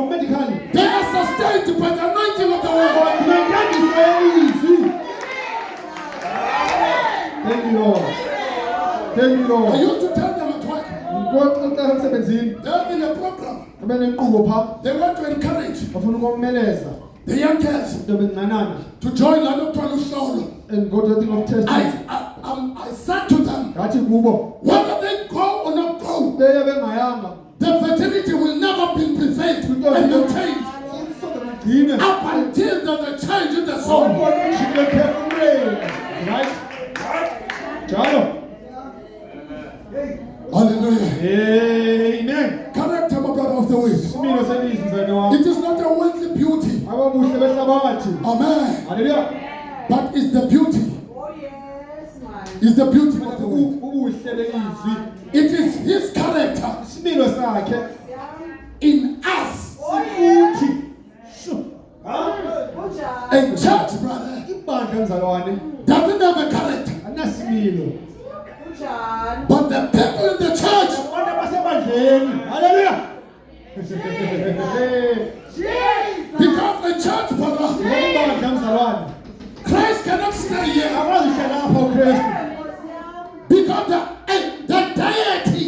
medically. They are sustained by the anointing of the word. Thank you, Lord. Thank you, I Lord. used to tell them at work, they have been a program. They want to encourage the young girls to join Lanotwalo Solo. and go to the thing of testing. I said to them, whether they go or not go, the fertility will never be preserved and maintained up until there's a change in the soul. Right? Child. Hallelujah. Amen. Character, my brother, of the way. It is not a worldly beauty. Amen. Hallelujah. But it's the beauty. Oh yes, man. It's the beauty of the way. It is His character in us. Oh yes. A church, brother, doesn't have a character. But the people in the church, Hallelujah. because the church, brother, Christ cannot stay here. Because the deity,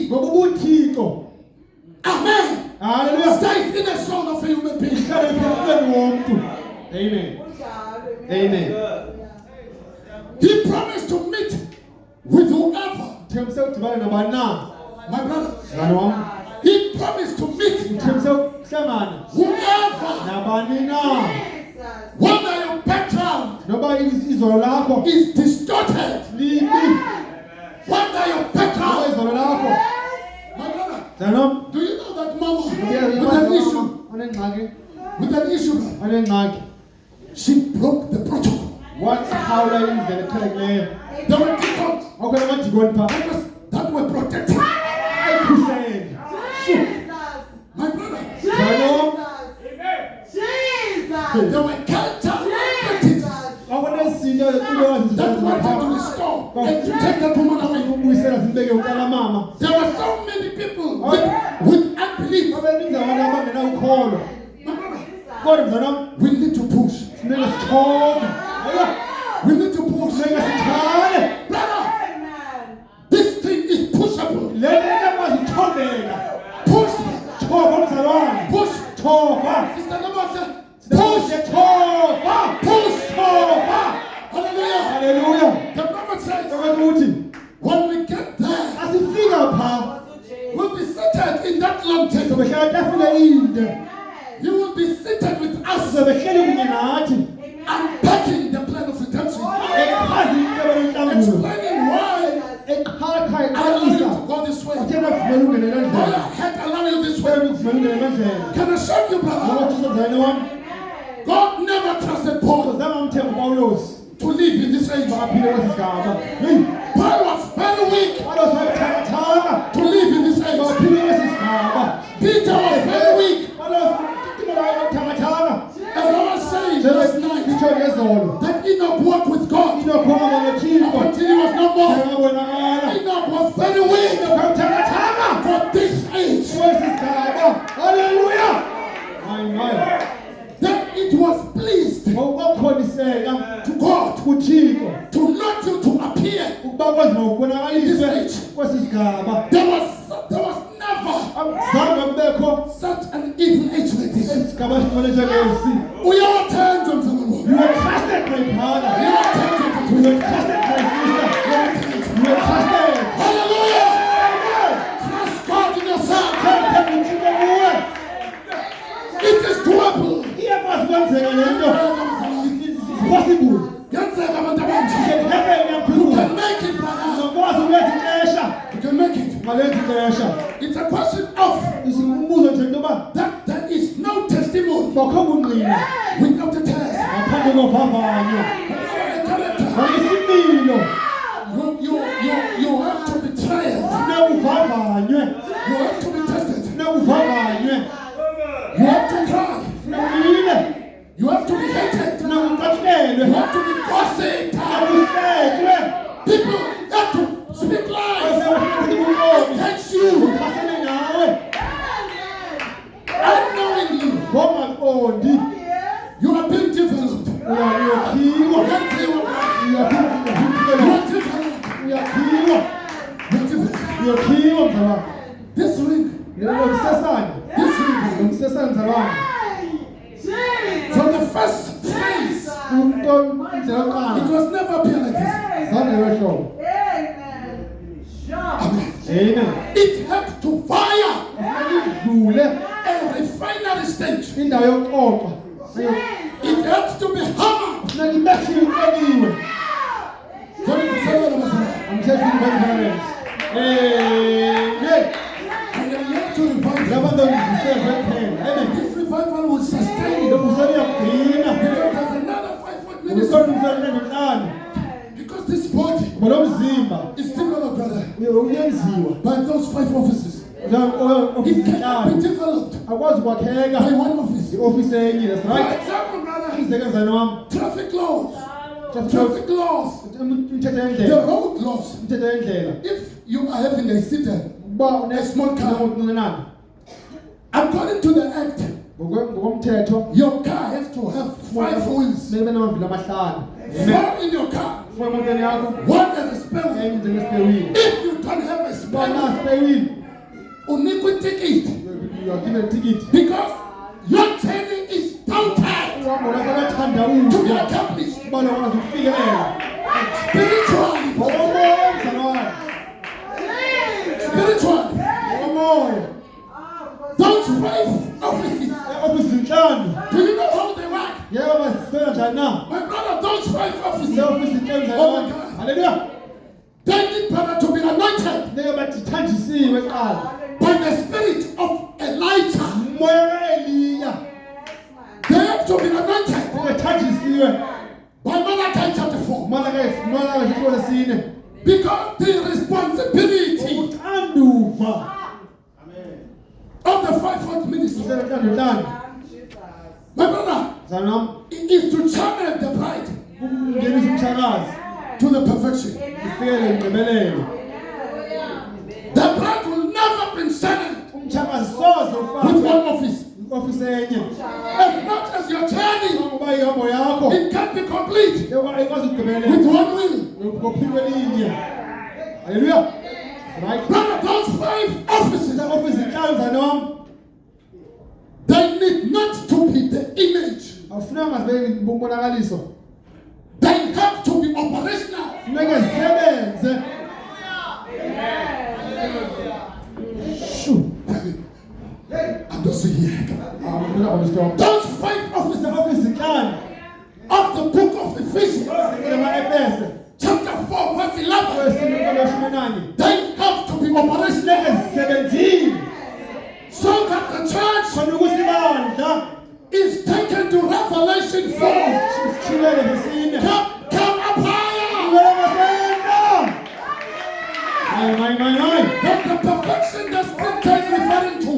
amen, stays in the soul of a human being. Amen. Amen. He promised to meet with whoever. My brother, he promised to meet whoever, whether your background is distorted, whether your background, my brother, do you know that mama with an issue, she broke the protocol. There were deacons that were protected. My brother, there were culture practices that wanted to restore and to take that woman away. There were so many people with unbelief. My brother, we need to push. We need to push. Brother, this thing is pushable. Push. Push. It's the number of push. Push. Hallelujah. The prophet says, when we get there, we'll be seated in that long table. You will will be seated with us, uzobehleli kunye nathi unpacking the plan of redemption, echaza incebo lentambulo explaining why eqhakha I allow you eqalisa to go this way, wathena kuvumela ungene le why ndlela I had allowed you this way. kuvumela ungene le ndlela Can I shock you, brother? ngoba mzalwane wami God never trusted Paul zange amthemba uPawulos to live in this age. bakaphile kwesi sigaba heyi Paul was very weak Paulos wayebuthakathaka to live in this age. bakaphile kwesi sigaba Peter was very weak. Paulos wayebuthakathaka As I was saying last night, ngitsho ngezolo that Enoch walked with God inokhona ngothixo until he was no more. engabonakala Enoch was very weak wayebuthakathaka for this age. kwesi sigaba haleluya hayi That it was pleased ngokukhoniseka to God kuthixo to not you to appear. ukuba kwazi ngokubonakaliswe kwesi sigaba There was never zange kubekho such an evil age like this. isigaba esiqoletshe lesi Uyawathenjwa mzalwane you wami. were trusted my brother Uyawathenjwa you mfowethu. were trusted my sister you were trusted Hallelujah. Trust God in yourself. themba uthixo kuwe It is doable. iyakwazi kwenzeka le nto it's possible Yenzeka abantu abanje. it can happen You yaphula can make it, brother. uzokwazi ukuletha ixesha You can make it. ngaletha ixesha It's a question of umbuzo nje into yoba that there is no testimony bakho bungqina without a test. ngaphandle kovavanyo A character. isimilo You have to be tried. funeka uvavanywe You have to be tested. funeka uvavanywe You have to cry. funeka ulile You have to be hated. funeka ucatshelwe You have to be gossiped. funeka uhletywe People have to speak lies ubomi against you, uchasene nawe unknowingly. ngongaqondi You are being developed. uyakhiwa You are developed. uyakhiwa You are developed. uyakhiwa mzalwane This ring, lo msesane this ring, lo msesane mzalwane from the first phase, into indlela yokuqala it was never appear like this. zange lehlobo Amen. amen It had to fire kufuneka idlule a refinery stage. indawo yokuxoxa It had to be hammered. funeka ibethiwe iqeliwe amthetho i-conference amen And then you have to revive. labantu ndizisebenze kuphela amen This revival will sustain lo you. msani yakugcina Because there's another 5 minutes. usolungiselele Because this body ngoba lo mzimba is developed, brother, uyenziwa by those 5 offices. It cannot be developed akwazi ukwakheka by one office. i-ofisi enye that's For right example, brother, izekenzane wami traffic laws, imithetho the yendlela road laws. imithetho yendlela If you are having a sedan, ukuba a small car, unenani according to the act, ngokomthetho your car has to have 5 wheels. nebe namavili amahlanu 4 in your car, for emotweni yakho 1 as a spare wheel. enye njengespewili If you don't have a spare wheel, bangaspewili unikwe ticket you are given a ticket because your journey is downtime uhambo lwakho lathanda to be uva accomplished ubana ukwazi ukufikelela spiritually. ngokomoya mzalwane Spiritually, ngokomoya those 5 offices. ofisi zinhlanu Do you know how they work? yebo bazisebenza njani na My brother, those 5 offices, ofisi zinhlanu Oh my mzalwane God. haleluya they need brother to be anointed neke bathanjisiwe kuqala by the spirit of Elijah. umoya kaeliya They have to be anointed bethanjisiwe by Malachi chapter 4 malaka isihlo lesine because the responsibility uxanduva of the 5-fold ministry, uselanhlanu my brother, mzalwane wami is to channel the bride ukungenisa umshakazi to the perfection. ifikele ingqibelelo The bride will never be channeled umshakazi soze with ufakwe one office. ofisi enye As much as your journey, ngoba ihambo yakho it can be complete ikwazi with ukugqibelela one will. ngophindwe linye haleluya right Brother, those 5 offices, ofisi zinhlanu mzalwane wami they need not to be the image. akufuneka zibe umbonakaliso They have to be operational. funeka zisebenze I'm just here. Those 5 offices of the book of Ephesians, chapter 4, verse 11, they have to be operational so that the church is taken to Revelation 4. Come up higher. That's the perfection that scripture is referring to.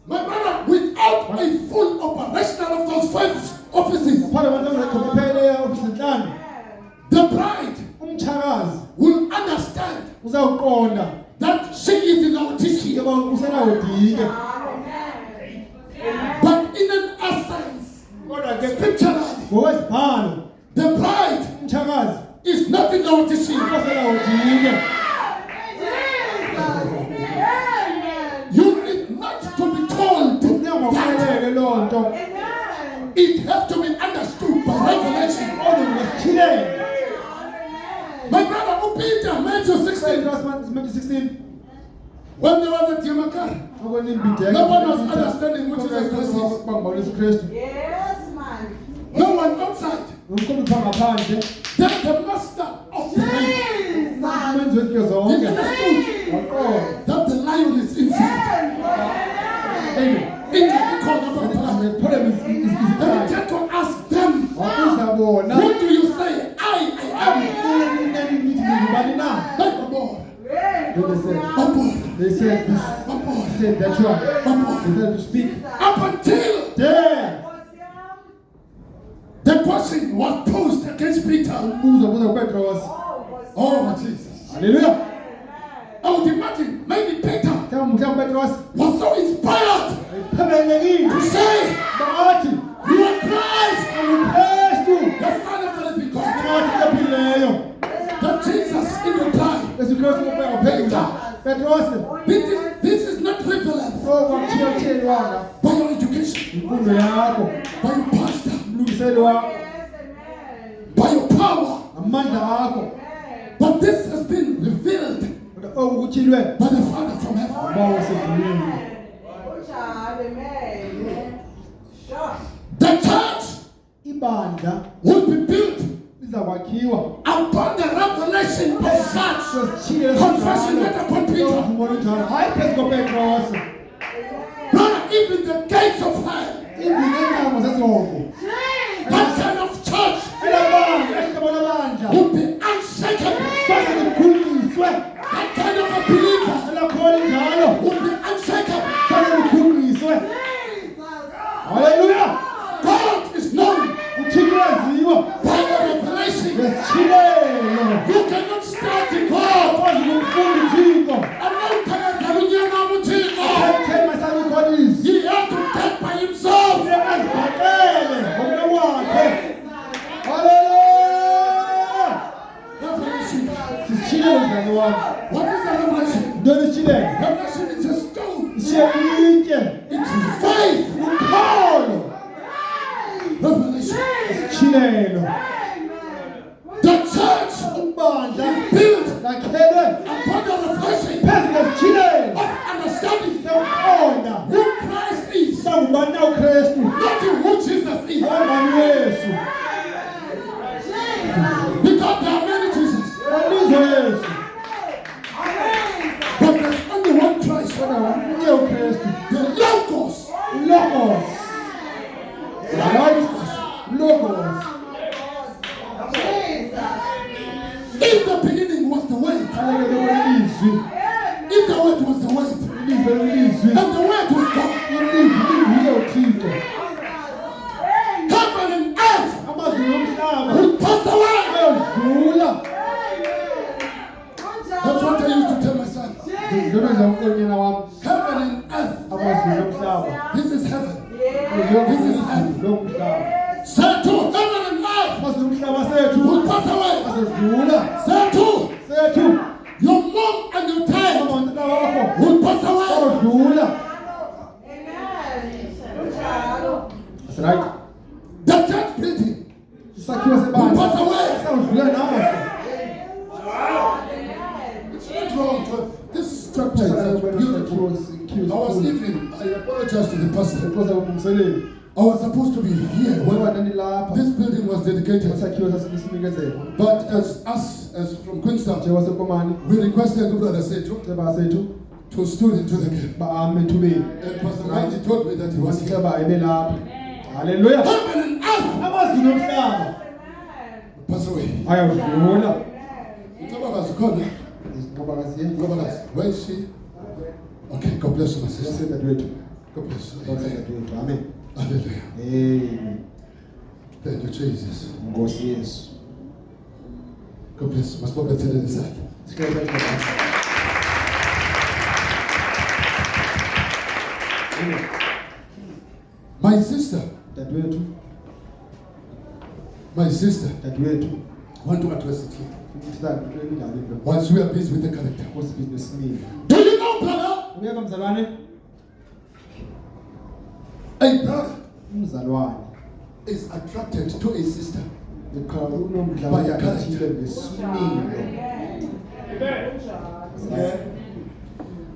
My brother, without a full operational of those 5 offices, the bride will understand that she is in our teaching. But in an essence, scripturally, the bride is not in our teaching. You need not to be told that. It has to be understood by revelation. My brother, Peter, Matthew 16. When they were at Yamakar, no one was understanding what Jesus Christ is. Yes, man. No one outside. Then the master of the lion. He understood that the lion is inside. Amen. The devil asked them, what do you say? I am. Like the Lord. They said this. They said that you are. They said to speak. Up until the question was posed against Peter. Oh, Jesus. Hallelujah. I would imagine maybe Peter was so inspired to say, you are Christ, the Son of the living God. That Jesus in reply, this is not relevant by your education, by your pastor, by your power. But this has been revealed by the Father from heaven. The church will be built upon the revelation of such confession that upon Peter. Brother, even the gates of hell, that kind of church will be unshaken. That kind of a believer will be unshaken. Hallelujah. God is known by the revelation. You cannot start the God. He had to get by himself. Revelation. What is the revelation? Revelation is a stone. It's faith. Revelation. The church is built upon the revelation of understanding who Christ is, not who Jesus is. Because there are many Jesus, but there's only one Christ. The Logos. In the beginning was the Word. In the Word was the Word. And the Word was God. Heaven and earth will pass away. That's what I used to tell my son. Heaven and earth. This is heaven. This is earth. Say to heaven and earth will pass away. Say to your mom and your dad will pass away. That's right. The church building will pass away. It's not wrong. This structure is beautiful. isakhiwo I was esikhulu. even, I apologize to the pastor. Inkosi akumseleni. I was supposed to be here Ngoba when ndandilapha. this building was dedicated. Isakhiwo sasinikezela. But as from Queenstown, Njengosekomani, we requested the brother Setu ceba sethu to stood into the gap. baame ethubeni. And Pastor Randy told me that he was here. Wasiceba ebelapha. Haleluya. Heaven and earth Amazulu nomhlaba pass away. ayadlula. Ngicabanga zikhona. Ngobakaziye. Ngobakazi, where is she? Okay, God bless you, my sister. Siyasenda dwethu. God bless you. Siyasenda dwethu. Amen. Hallelujah. Amen. Thank you, Jesus. Nkosi Yesu. God bless you. Masibonge thina nisakhe. Sicela My sister, dadwethu, my sister, dadwethu. want to address it here. Ngithanda Once we are busy with the character. Nkosi business nini. Do you know, brother? Uyeka mzalwane? A brother Umzalwane. is attracted to a sister. Unomdla By kathile ngesimilo.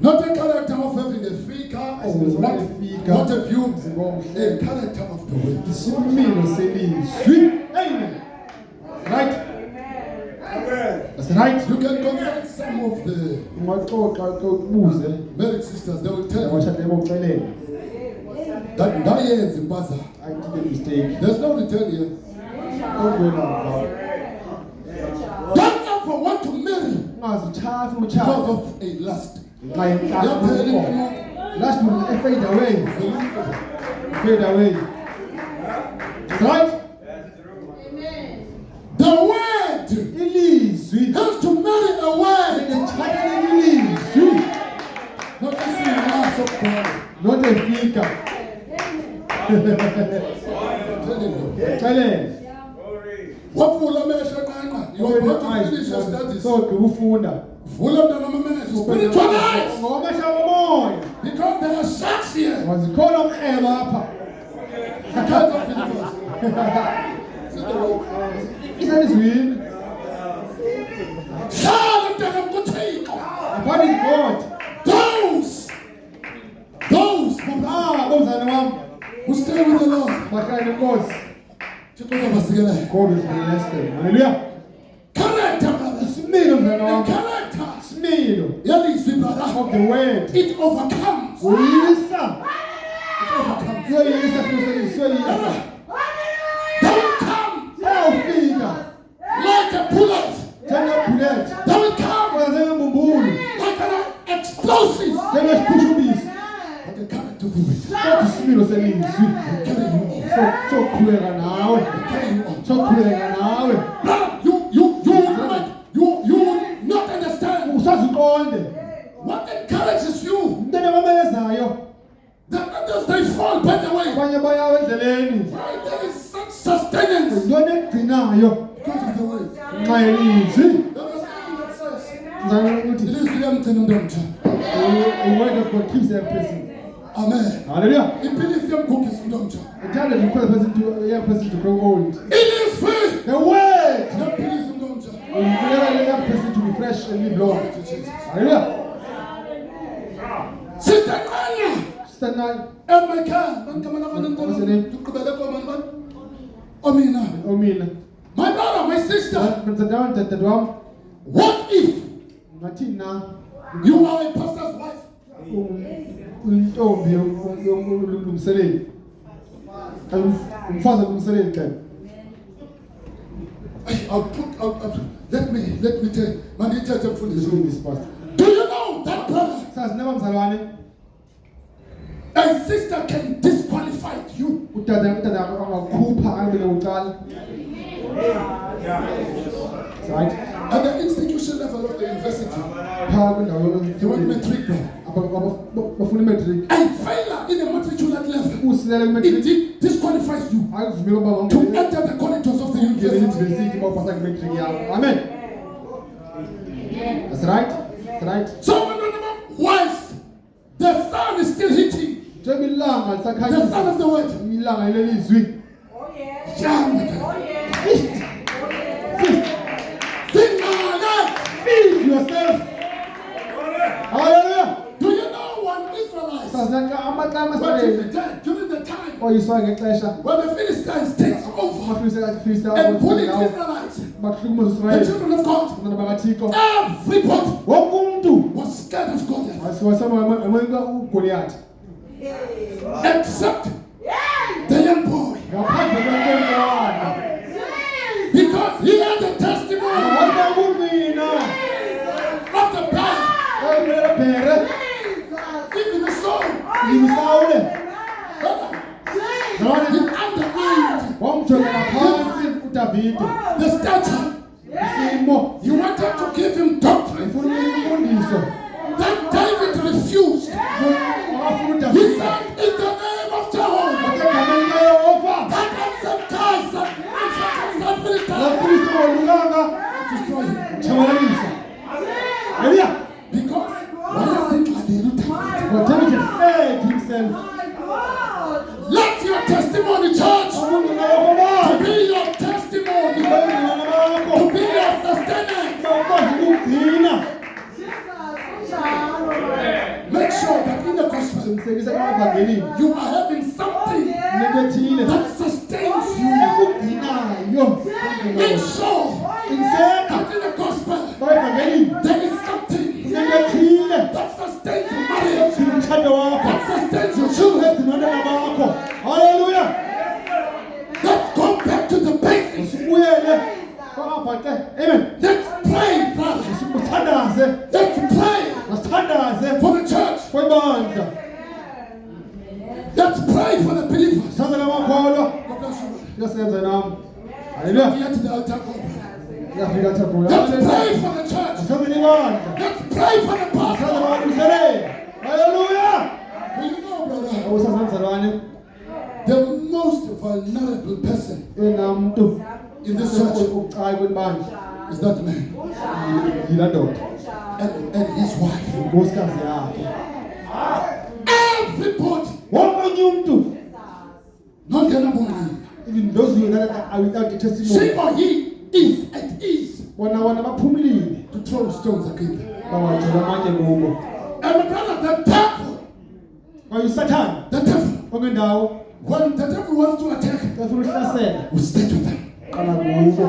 Not a character of having a free car, what a view, a character of the way. Isimilo selizwi. Amen. Right? That's right. You can consult some of the Ungaxoxa ubuze married sisters, they will tell you abashadile bokuxelela. that ndayenza impaza. I did a mistake. There's no return here. Don't go now. Don't ever want to marry Ungazitshafi because utshaba. of a lust. Nxa yenhlalo. Last one fade away. Fade away. Right? The word Ilizwi. has to marry a word. Litshatha ilizwi. Not a mass of God. Not a figure. I'm telling you. Xelela. Wavula amehlo qanqa. You are about to finish your studies. So ufunda. Vula mntana amehlo. Spiritual eyes. Ngokwamehlo womoya. Because there are sharks here. Wazikhona umkreba apha. The kinds of believers. Isalizwini. Hlala mntana mkuthixo. What is God? Those Bomzane wami. who stay with the Lord. Bahlala nenkosi. Thixo uzabasikela. God will bless them. Hallelujah. Character, brother. Isimilo mzane The wami. character. Isimilo Yalizwi, brother. of the word. It overcomes. Uyisa. It overcomes. Uyisa futhi uyisa. Don't come Uyafika. like a bullet. Njengobullet. Don't come Njengembumbulu. like an explosive. Njengesiphushubisi. But the character of the word Kodwa isimilo selizwi. will carry you on. Soqhubeka nawe. Will carry you on. Soqhubeka nawe. Brother, you will not understand Usaziqonde. what encourages you. Umntwana abamelezayo. The others they fall by the way. Abanye bayawa endleleni. Why there is such sustenance Yintoni egcinayo. because of the word. Nxa yelizwi. There is something that says, Mzalwane ukuthi ilizwi liyamgcina umntu omtsha. the word of God keeps a person. Amen. Hallelujah. Iphilisi yamgugisa umntu omtsha. It tells you for a person to a young person to grow old. Ilizwi The word yaphilisa umntu omtsha. will enable a young person to be fresh and live long. Hallelujah. Sister Nqanya, Sister Nai, emakhaya bankamana What's your name? ndiqhubele komani bani omina. Omila. My brother, my sister, Mtandao mtatu wam. what if Ngathini na? you are a pastor's wife? Intombi yomlungiseleli. Umfazi olungiseleli ke. Let me tell you, mandithethe mfundisi. This pastor. Do you know that brother? Sazi naba mzalwane. A sister can disqualify you. Utata angakhupha angabele uqala. Right? At the institution level of the university, Phaa kwindawo you want matric. bafuna imatric. A failure in the matriculate level, Usilela kwimatric. it disqualifies you Akuvumela uba to enter the corridors of the ungene university. university uba upasa kwimatric yakho. Amen. That's right. That's right. So whilst the sun is still hitting, Njengoba ilanga the lisakhanyisa. sun of the word, Ilanga lelizwi. young, Feed yourself. Hallelujah. do you know one Israelite But if you turn during the time oyiswa ngexesha when the Philistines takes over amaFilistiya and bully the awo Israelites, bakuhlukumeza the Israyeli children of God, abantwana bakaThixo everybody wonke umuntu was scared of Goliath wasema uGoliath except the young boy, ngaphandle kwenkomwana because he had the testimony wona ubungqina of the blood, ebhere even the soul. ngimsawule He undermined wamjongela phansi uDavide the stature. isimo He wanted to give him doctrine efuna imfundiso that David refused. akafuna He uDavide said, in the name of Jehovah, egameni kaYehova that ancestors and Philistines abaFilistiya olunganga destroy him. tshabalalisa haleluya Because but David fed himself let your testimony, church, ubungqina to bakho be your testimony, ubungqina bakho to be your sustenance. bakwazi ukugcina Make sure that in the gospel qinisekisa evangelini you are having something into ethile that sustains you. ekugcinayo Make sure qiniseka that in the gospel evangelini there is something into ethile that sustains your marriage, umtshado wakho that sustains your children. ezimantwana bakho haleluya Let's go back to the basics. sibuyele kwababhaqe amen Let's pray, brother. sithandaze Let's pray masithandaze for the church. kwebandla Let's pray for the believers. sithandaze amakholwa God bless you. kuyasenza nami haleluya Here to the altar. God. kuyafika thapho Let's pray for the church. sithandaze ibandla Let's pray for the sithandaze pastor. abalungiseleli haleluya Do you know, brother, awusazamzalwane the most vulnerable person enamntu in this church ukucayi kwebandla is that man yila ndoda and his wife. inkosikazi yakhe Everybody, wonke umntu not gonna believe. even those who are without the She testimony or he is at ease wona baphumulile to throw stones against them. bawajola amanye kubo And my brother, the devil, kwaye usathane the devil, ongendawo when the devil wants to attack, afuna uhlasela will start with them. qala kubo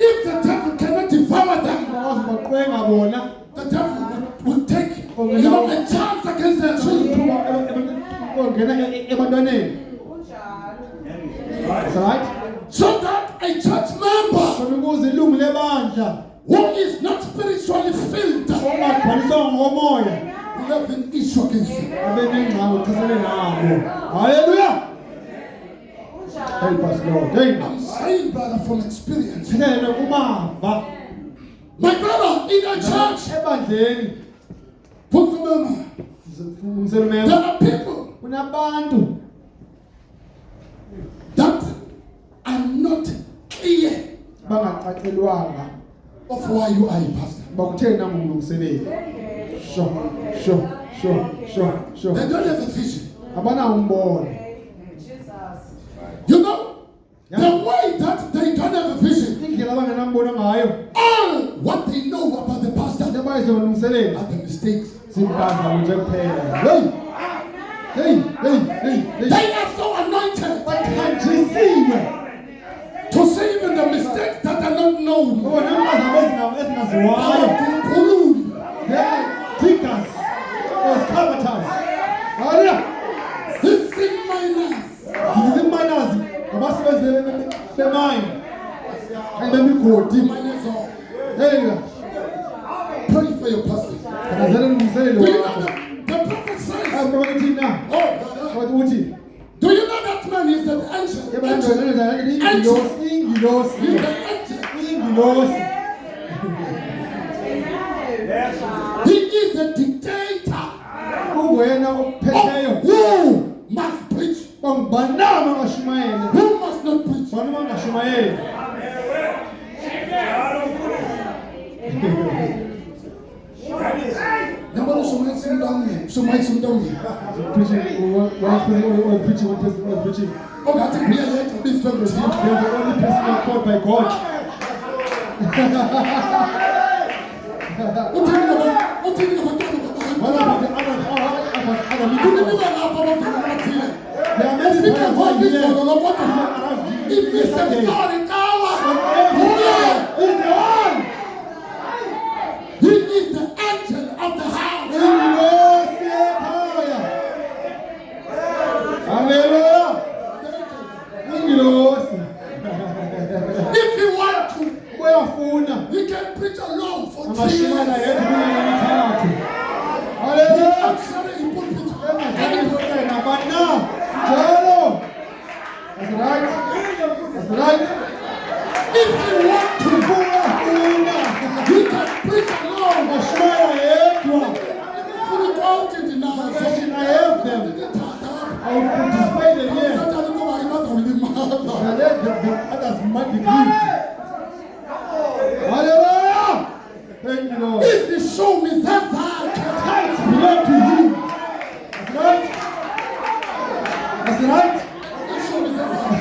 If the devil cannot devour them, bakwazi baqwenga bona the devil will take, a chance against their children. ongena ebantwaneni that's right So that a church member khona ukuze ilungu lebandla who is not spiritually filled ongagcwaliswanga ngomoya will have an issue against them. abe nengxaki uchasene nabo haleluya help us Lord hey I'm saying, brother, from experience. sithele kumava My brother, in a church, ebandleni put remember, umselo there mema are people kunabantu that are not clear bangacacelwanga of why you are a pastor. bakutheni nangumlungiseleli sho They don't have a vision. abanawo umbono You know, the way that they don't have a vision, indlela abangenambono ngayo all what they know about the pastor into abayizolungiseleli are the mistakes. zimpazamo nje kuphela hey They are so anointed bathanjisiwe to see even the mistakes that are not known. bona impazamo ezingaziwayo they are diggers or scavaters haleluya Sissing miners. zizimayinazi ngabasebenzi bemayini kanye bemigodi Miners are. haleluya Pray for your pastor. akazele umlungiseleli Do you know wakho the prophet says? abakuthi na Oh, brother. wathi uthi Do you know that man is an angel? ingilosi He's an angel. ingilosi He is a dictator. ungwena ophetheyo Who must preach? bangibanama ngashumayele Who must not preach? bana bangashumayeli Nobody should down here. Should down here. preaching one preaching one person preaching Oh, that's a real letter. This one is they are the only person called by God What do you think about what about the other Not this here. one, no, what the- If we say God in power, who He's the one. He is the angel of the house. Hallelujah. If he want to, Uyafuna. he can preach alone for 3 Amashumana years. yethu kunemithathu. He Hallelujah. actually he put it. But now, Jalo. That's right. That's right. If he want to, Uyafuna. he can preach alone. Amashumana yethu. Put it out in the now. Possession, I have them. I will participate in here. And let the others might be grieved. Hallelujah. Thank you, Lord. If he show me that side, Tithes belong to you. That's right. That's right. he show me that side.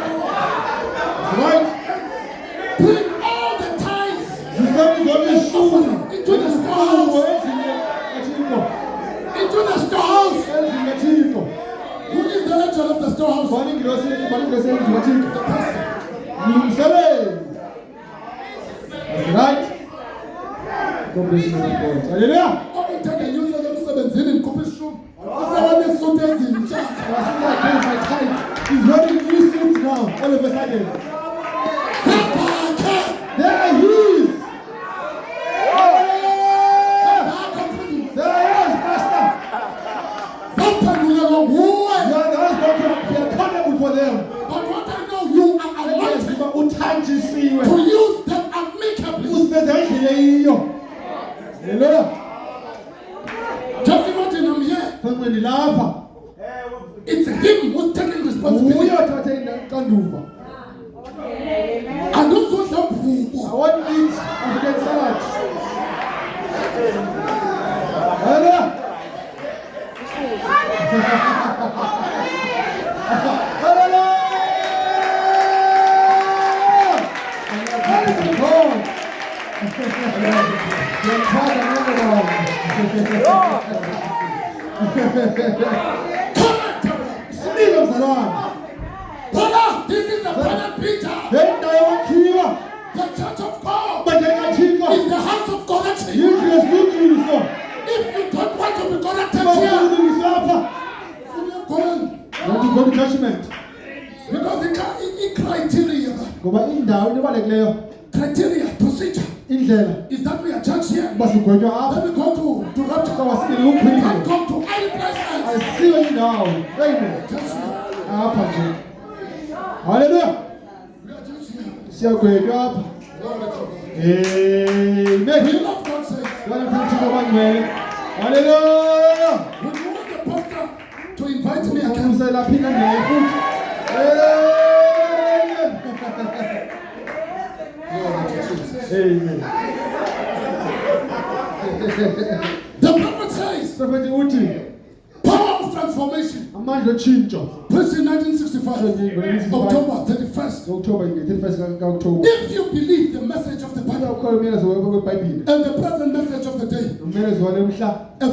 That's right. Bring all the tithes Into the storehouse. Into the storehouse. Who is the angel of the storehouse? The pastor. That's right. God bless you, God. Hallelujah. Every time they use them 17 in Cooper's room, they so in church. He's wearing new suits now, all of a sudden. There he is. There he is, Pastor. You are the husband to be accountable for them. But what I know, you are anointed to use them amicably. Hallelujah. Just imagine I'm here. When you laugh, It's him who's taking responsibility. And those who don't I want to eat African salad. Hallelujah. Brother, this is the planet Peter. The church of God is the house of correction. If you don't want to be corrected here, go on. Go to judgment. Because it criteria, procedure is that we are judged here. Then we go to rapture. We can't go to any place else. I see you now. Amen. Judge here. Hallelujah. We are judged here. See how great you are. Amen. We love God says. Hallelujah. Would you want the pastor to invite me again? Amen. Amen. The prophet says, Prophet uthi power of transformation. amandla otshintsho Preached in 1965, October 31st. October 31st ka-October. If you believe the message of the Bible Ukhona umyalezo weBhayibhile and the present message of the day, umyalezo wale mhla a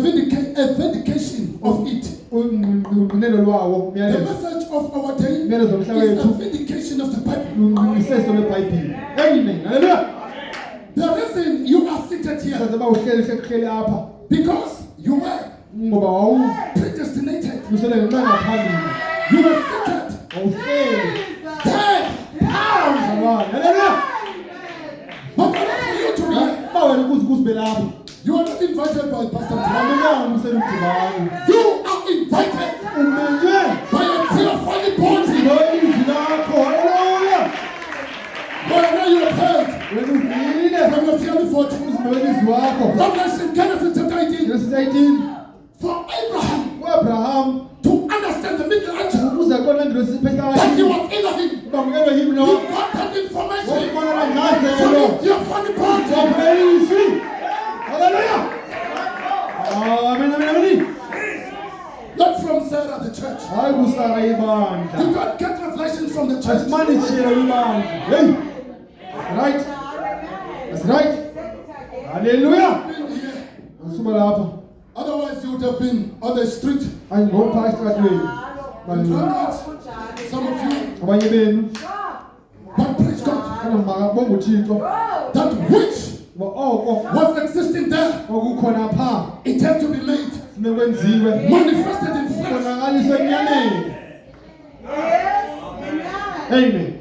vindication of it. unelo lwawo The umyalezo message of our day umyalezo womhla is a wethu vindication of the Bible. lungiseso lweBhayibhile. Amen. Hallelujah. The reason you are seated here, Saze ba uhleli apha because you were ngoba predestinated. wawulusele ngenxa ngaphambili. You were seated Awuhleli there. phansi abantu. Hallelujah. But for you to be here, Ba wena ukuzibele lapha. you are not invited by Pastor Tom. Awulanga umsele udibani. You are invited Umenywe by a fearfully body. ngolizwi lakho. Hallelujah. Wherever you have heard Wena uvile from your fearfully body. ngolizwi wakho. Revelation Genesis chapter 18. Genesis 18. For Abraham U-Abraham to understand the middle angel ukuze aqonde ngilosi that he phakathi was Elohim, bamukelwe yimi he lo got that information wabonana from ngazelo his fearfully body. wabelizwi. Hallelujah. Amen, amen, amen. Not from Sarah the church. Hayi kusara ibandla. You don't get revelation from the church. Asimanishile ibandla. Hey. That's right. That's right. Hallelujah. Been here. Asuma lapha. Otherwise, you would have been on the street. Ayingopha esitratweni. And drunkards, some of you. Abanye benu. But praise God. Kana makabonga uThixo. That which Oko was existing there, okukhona pha. it has to be made Sinekwenziwe. manifested in flesh. Konakaliswe enyameni. Amen.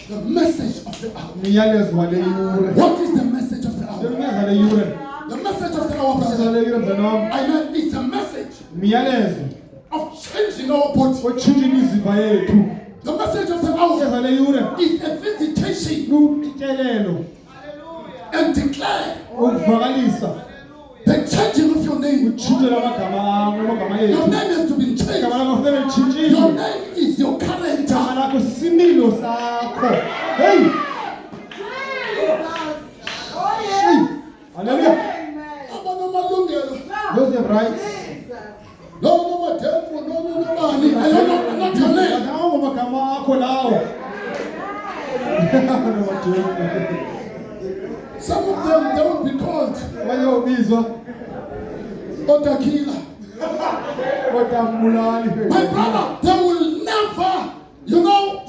The message of the hour. Umyalezo wale yure. What is the message of the hour? Umyalezo wale yure. The message of the hour, Umyalezo brother. wale yure mzanami. I mean, it's a message Umyalezo of changing our body. otshintsha imizimba yethu. The message of the Umyalezo hour wale yure. is a visitation Lutyelelo. and declare Ukuvakalisa. the changing of your name. Utshintshe amagama Your yethu. name has to be Igama changed. lakho kufanele Your litshintshiwe. name is your Igama character. lakho sisimilo sakho. Hey! Hey! Hallelujah. Abangamalungelo. Those have rights. No, no, matempo, no, no, no, bani. I don't know, not your name. Lawo magama akho lawo. Some of them, they will be called Bayobizwa Otakila. kodambulali. My brother, they will never,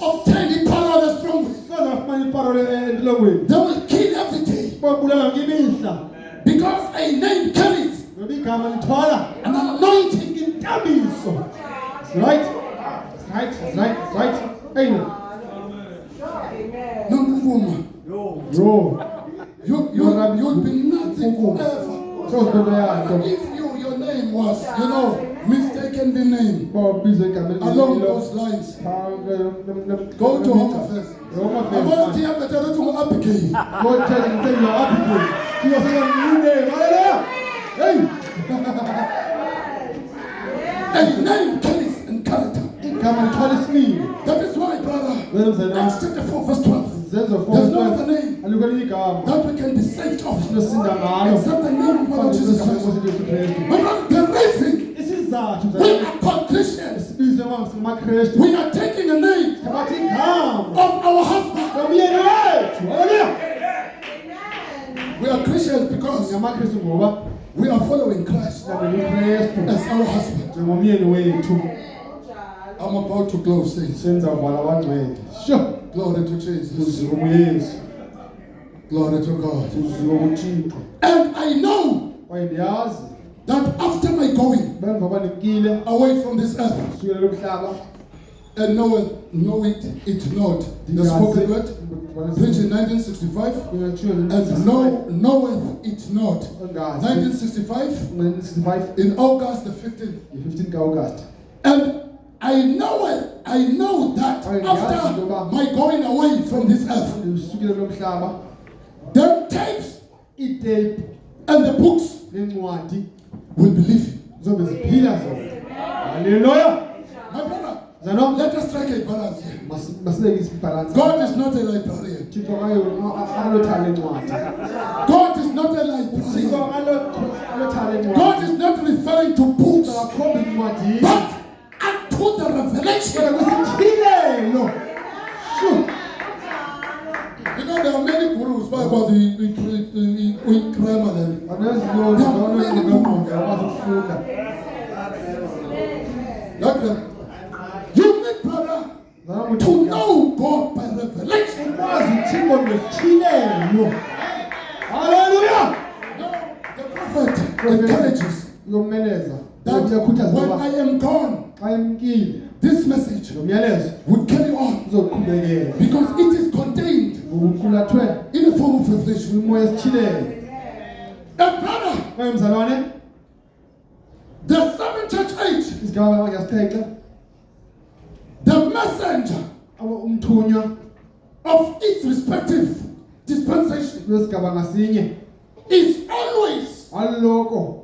obtain the power that's from. Sazafumana iparole endlongweni. They will kill every day. Babulala ngemihla. Because a name carries Ngoba igama lithwala an anointing. intambiso. It's right. It's right. It's right. It's right. Amen. No, Mvuma. Yo. You'll be nothing forever. Sozibona yakho. If your name was, mistakenly named Babizwa igama along elililo. those lines, Go go to Home Affairs. Home I want Affairs. to hear better to Abigail. Go tell him you are happy. He was saying a new name. Hallelujah. Hey. A name carries and character. Igama lithwala isimilo. That is why, brother, Wenze Acts chapter 4, verse 12. Zenzo There's no other name Alikho elinye igama. that we can be saved of Sinosinda ngalo. except the name of our Lord Jesus Christ. My brother, the reason Isizathu we are called Christians, sibizwe ngamaKristu. we are taking a name Tabathi igama of our husband. lomyeni wethu. Hallelujah. We are Christians because NgamaKristu ngoba we are following Christ silandela uKristu as our husband. njengomyeni wethu. I'm about to close things. Senza vala abangcwele. Sure. Glory to Jesus. Kuziwe kuYesu. Glory to God. Kuziwe kuThixo. And I know Wayendiyazi that after my going benza banikile away from this earth, kusukela lomhlaba. and know it not. The spoken word, preached in 1965, and knoweth it not. 1965, 1965 in August the 15th. 15 August. And I know that after my going away from this earth, Kusukela lomhlaba the tapes itape and the books nencwadi will be living. zobe ziphila zona. Hallelujah. My brother, Zanom let us strike a balance here. masibeke isibalance. God is not a librarian. Thixo akalothanda encwadi. God is not a Thixo librarian. akalothanda encwadi. God is not referring to books, Akakhomba incwadi. but unto the revelation. Kodwa kusithilelo. Sure. There are many gurus, because we grammar them. Anazi yona noma ngombe akwazi ukufunda. You need, brother, to know God by revelation. Ukwazi uThixo ngesithilelo. Hallelujah. Now, the prophet encourages Yokumeleza. that Uyakhuthaza when ngoba I am gone, xa emkile this message lo myalezo would carry on uzoqhubekela. because it is contained Ukulathwe in the form of revelation. umoya esithilelo. And brother, Kwaye mzalwane, the seven church age, isigaba ngasithekla the messenger umthunywa of its respective dispensation lwesigaba ngasinye is always aloko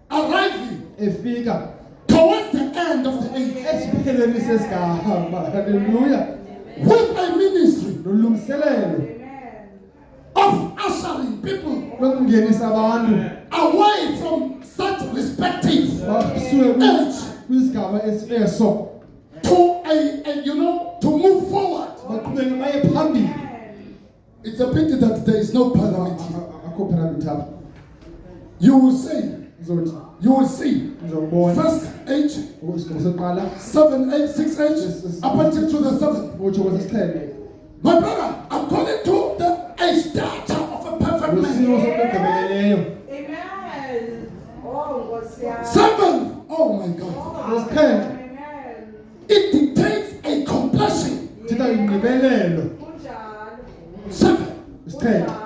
arriving efika towards the end of the age esiphelweni sesigaba. Hallelujah. with a ministry Nolungiselelo of ushering people lokungenisa abantu away from such respective basuke age kwisigaba eso to to move forward. baqhubeke baye phambili. It's a pity that there is no pyramid here. Akho pyramid apha. You will see. Ngizothi You will see. ngizobona First H, isigaba sokuqala 7, 8, 6 H, up until to the 7th. utsho kwesixhenxe. My brother, according to the age data of a perfect Losimo man. somuntu ogqibeleleyo. Amen. Oh, Nkosi yami. 7. Oh my God. Lwesixhenxe Amen. It dictates a completion. thetha ingqibelelo. Kunjalo. 7. Isixhenxe. Amen.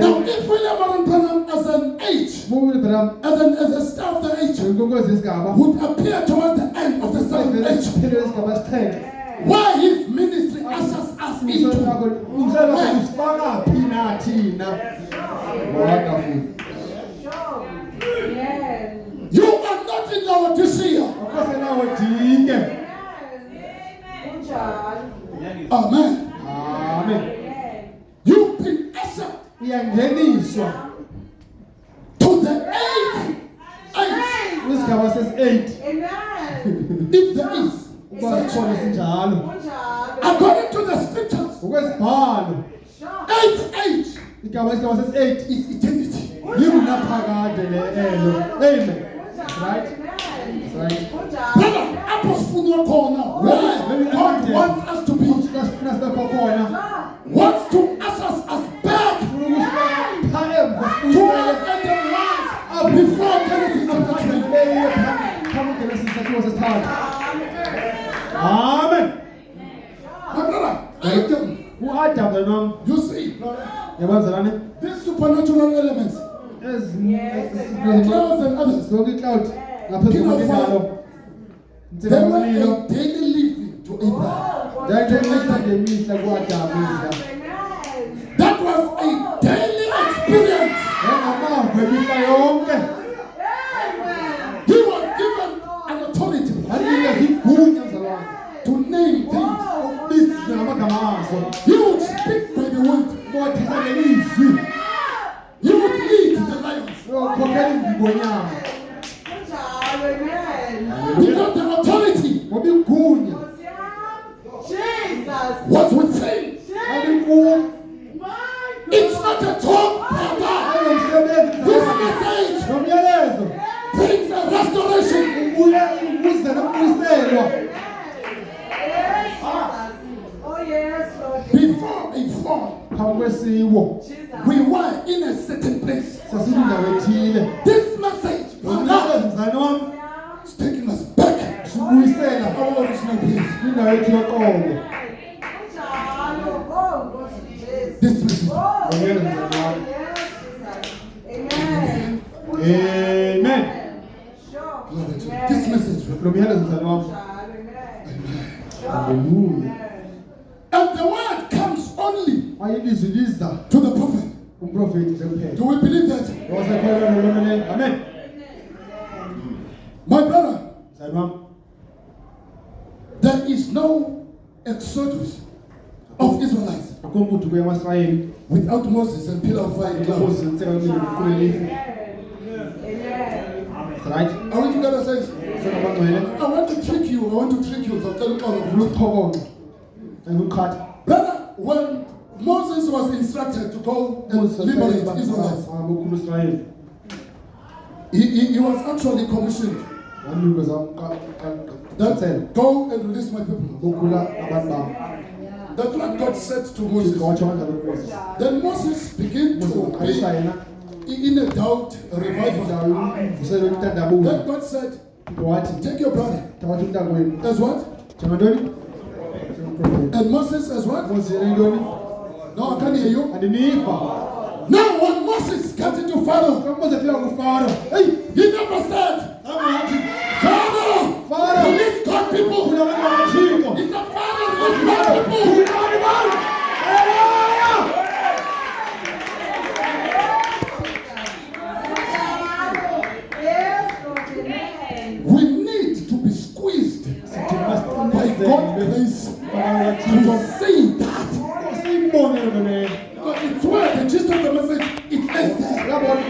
Now, if William Branham as an age, Mubili Bram as a star of the age, inkonkosini yesigaba would appear towards the end of the 7th ivele age, isiphelelo yesigaba sixhenxe. why his ministry ushers us Umselo wakho into. umselo wakho usifaka phi na thina. Wonderful. Sure. Amen. You are not in Laodicea. Akho senawo dinge. Amen. Kunjalo. Amen. Amen. Amen. You've been ushered Iyangeniswa to the 8th age. kwisigaba sesi-8 Amen. If there is. ukuba sikhona sinjalo. Kunjalo. According to the scriptures, Ngokwezibhalo Sure. 8th age isigaba sesi-8 is eternity. lingunaphakade le-elo. Amen. Right? Amen. Right. Brother, apho sifuna khona where God wants us to be. Sifuna sibekho khona. Wants to usher us back Ufuna ukusibeka pha emva to sibuyisele our Adam lives before Genesis chapter 3. phambi kweGenesis sakhiwo sesithathu. Amen. My brother, Adam, U-Adam nami you see, yabazalwane these supernatural elements, clouds and others, zonke i-cloud ngaphezulu kwendalo they were umlilo a daily living to Abraham. yayithenxisa ngemihla ku-Adamu izila Amen. That was a daily experience. yangamava imihla yonke. Amen. He was given an authority Yanika zigunya mzalwane to name things. ubiza ngamagama azo. He would speak by the word. Wathetha ngelizwi He would lead the lions. yokhokhela izigonyana Kunjalo. Amen. Because the authority ngoba igunya Nkosi yami. Jesus. was within. alikuwo. My It's not a talk, brother. Ayomsebenzi This mzalwane. message nomyalezo brings a restoration. ubuza nokubuyiselwa Yes, Jesus. Oh, yes, Lord. Before a fall, phambi kwesiwo Jesus. we were in a certain place. sasindawo ethile. This message, brother, Nomyalezo mzalwane wami is taking us back sibuyisela our original place. kwindawo yethu yoqobo. Kunjalo. Oh, Nkosi Jesu. This message. Oh, Amen. yes, Jesus. Amen. Amen. Sure. Glory to Amen. this message. Lo myalezo mzalwane wami. Amen. Hallelujah. And the word comes only Ayilizwi liza to the prophet. kumprofethi nje kuphela. Do we believe that? Wasekholwa nolomele. Amen. My brother, Mzalwane wami there is no exodus of Israelites akho muntu kuya emasirayeli without Moses and pillar of fire and cloud. Moses nsekabili nokukhulelisa. Amen. Right? Are we together, saints? Senabangcwele. I want to trick you. I want to trick you. So tell you all of Ufuna you. ukuqhobonga. Engikuqhatha. Brother, when Moses was instructed to go and liberate Israelites, Ukukhulu Israyeli. he was actually commissioned Wanikezwa that that go and release my people. ukukhula abantu bami. That's what God said to Uthixo Moses. watsho kanjalo kuMoses. Then Moses began Moses to uqalisa yena be in a doubt, a revival. indawo yomvuselo yokuthandabuza. Then God said, Wathi take your brother thabatha umntakwenu. as what? Njengantoni? Njengomprofethi. And Moses as what? Moses yena intoni? No, I can't hear you. Andiniva. Now when Moses got into Pharaoh, Xa uMoses efika kuFaro. he never said, Angathi Pharaoh, Pharaoh, release God people. kuna abantu bakaThixo. He said, Pharaoh, release God people. Kuna abantu bami. Haleluya. Yes, Lord. Amen. We need to be squeezed by God's grace to see that. Siyibone loo nto leyo. Because it's where the gist of the message, it ends there. Yabona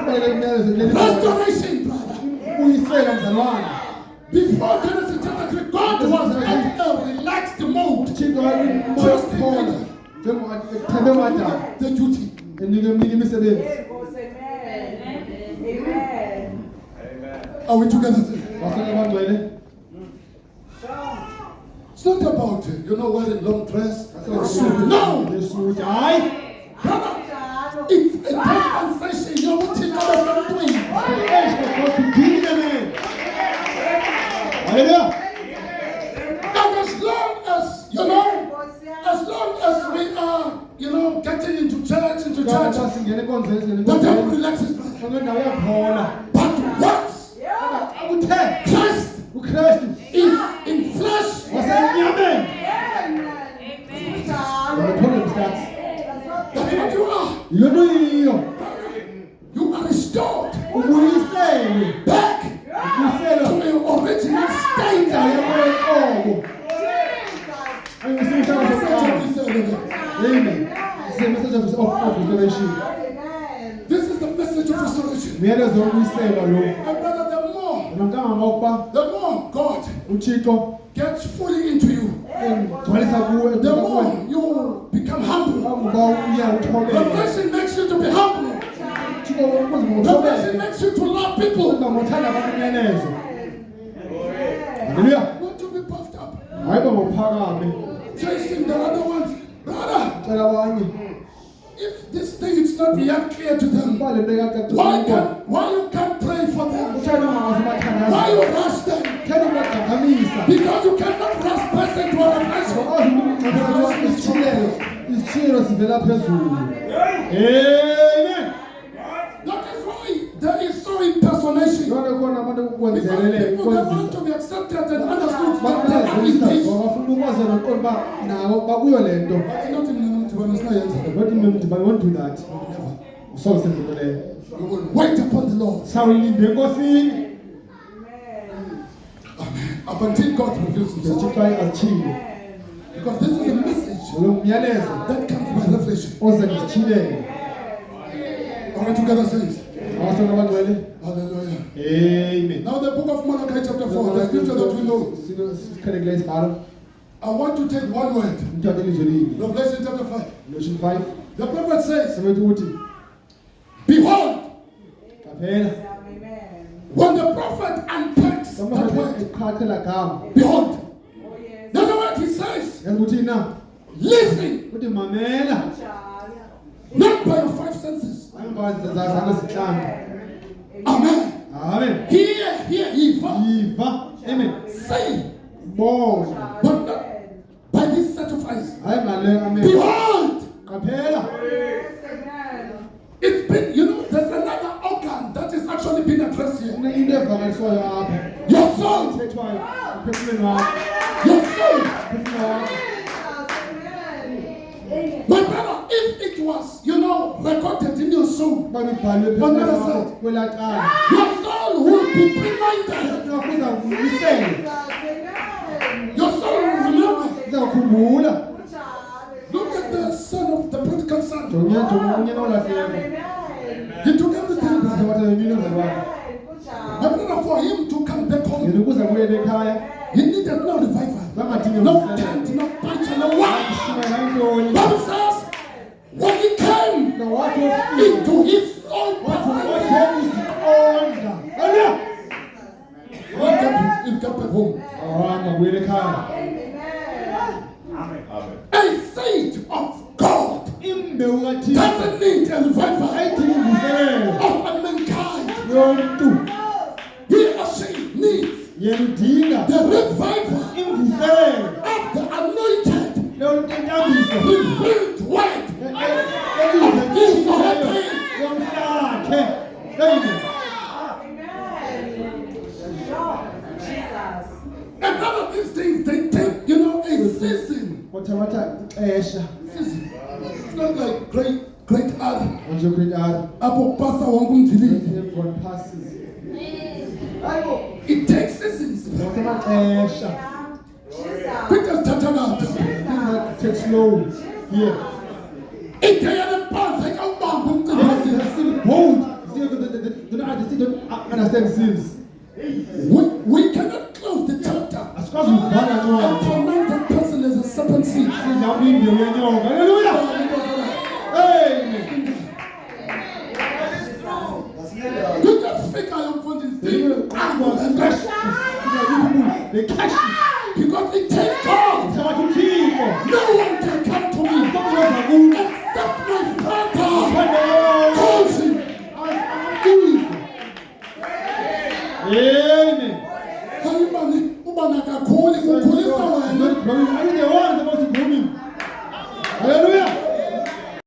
ibalulekile leli Restoration, brother. uyisela mzalwane. Before Genesis chapter 3, God was at a relaxed mode. Uthixo wayemoya ophola njengoba ethembe uAdamu The duty. enika eminye imisebenzi. Yes, Lord. Amen. Are we together? Wasana abangcwele. It's not about wearing long dress and suit. No, Lesuti. Hayi. brother. It's a dispensation. You know what you're doing. Hallelujah. And as long as we are, getting into church, the devil relaxes. But once Christ is in flesh, that's what you are. You are restored back to your original state. Amen. It's a message of restoration. This is the message of restoration. And brother, the more God gets fully into you, the more you become humble. Revelation makes you to be humble. Revelation makes you to love people. Hallelujah. Not to be puffed up. Hayi Chasing the other ones. Brother, if this thing is not yet clear to them, why you can't pray for them? Why you rush them? Because you cannot rush person to a revelation. Amen. That is why there is so impersonation. Because people they want to be accepted and understood. But that is this. But won't do that. So simple. You will wait upon the Lord. Amen. Up until God reveals himself. Because this is a message that comes by revelation. Are we together, saints? Hallelujah. Amen. Now the book of Malachi chapter 4, the scripture that we know. I want to take one word. Revelation chapter 5. The prophet says, behold, when the prophet unpacks that word, behold. In other words, he says, listen, not by your five senses. Amen. Hear, Eva. Amen. Say, but not by this set of eyes. Behold. It's been, there's another organ that is actually being addressed here. Your soul. Your soul. My brother, if it was, recorded in your soul, on the other side, your soul will be reminded. Your soul will remember. Look at the son of the prodigal son. He took everything. My brother, for him to come back home, he needed no revival, no tent, no punch, no wine. Bible says, when he came into his own he got back home. A seed of God doesn't need a revival of mankind. He or she needs the revival of the anointed, revealed word of his or her being. And none of these things, they take, a season. It's not like great art. Apo pasa wangu mjili. It takes seasons. Peter started Take slow. Yeah. It can't pass like a bomb. Bold. They don't understand sins. We cannot close the chapter and torment that person as a serpent seed. Hallelujah. Amen. You just figure out what is this. They catch me. Because it takes God. No one can come to me except my Father calls him. Amen. Hayi mani, uma ngakakhuli kukhulisa wena. Are you the one